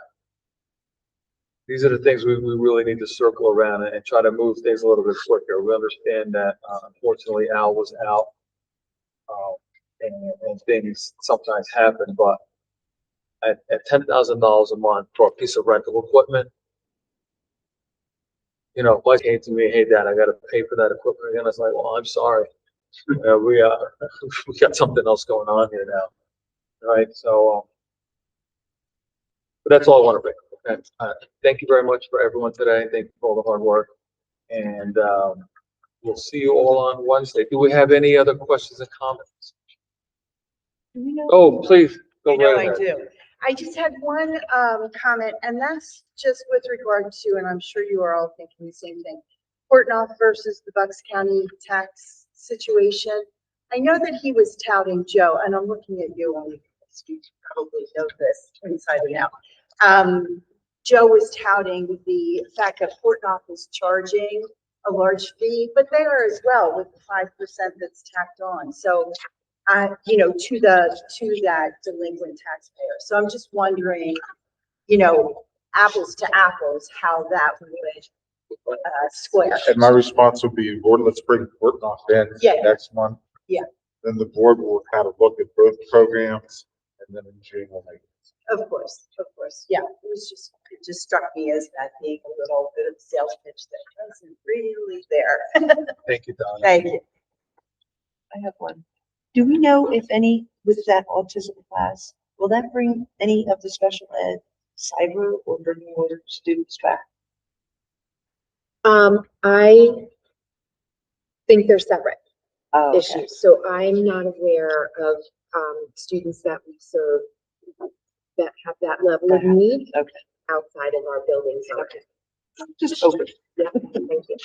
the things we really need to circle around and try to move things a little bit quicker. We understand that unfortunately Al was out, and things sometimes happen, but at $10,000 a month for a piece of rental equipment, wife came to me, "Hey, Dad, I got to pay for that equipment again." I was like, "Well, I'm sorry. We got something else going on here now." Right? So, but that's all I want to bring. Okay. Thank you very much for everyone today. Thank you for all the hard work. And We'll see you all on Wednesday. Do we have any other questions and comments? Do we know? Oh, please, go I know right I ahead. do. I just had one comment, and that's just with regard to, and I'm sure you are all thinking the same thing, Portnoy versus the Bucks County tax situation. I know that he was touting Joe, and I'm looking at you only because you probably know this inside and out. Joe was touting the fact that Portnoy is charging a large fee, but they are as well with the 5% that's tacked on. So you know, to that delinquent taxpayer. So I'm just wondering, you know, apples to apples, how that would square. And my response would be, board, let's bring Portnoy in Yeah. next month. Yeah. Then the board will have a look at both programs, and then in June we'll make. Of course, yeah. It just struck me as that being a little bit of sales pitch that wasn't really there. Thank you, Donna. Thank you. I have one. Do we know if any, with that autism class, will that bring any of the special ed cyber or brick and mortar students back? I think they're separate Oh, okay. issues, so I'm not aware of, students that we serve that have that level of need Okay. outside of our buildings. Okay. Just open. Yeah, thank you.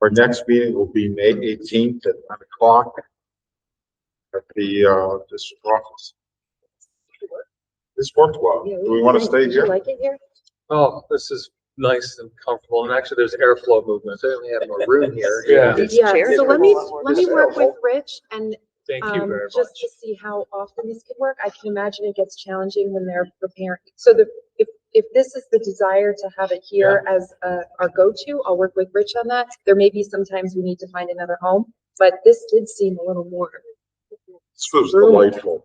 Our next meeting will be May 18th at 9 o'clock at the district office. This worked well. Yeah, Do we want to stay Did you here? like it here? Oh, this is nice and comfortable, and actually there's airflow movement. Certainly have more room here. Yeah. These Yeah, chairs so are let me, a lot more let me work with comfortable. Rich and, Thank you very just much. to see how often this could work. I can imagine it gets challenging when they're preparing. So if this is the desire to have it here as our go-to, I'll work with Rich on that. There may be sometimes we need to find another home, but this did seem a little more. This was delightful.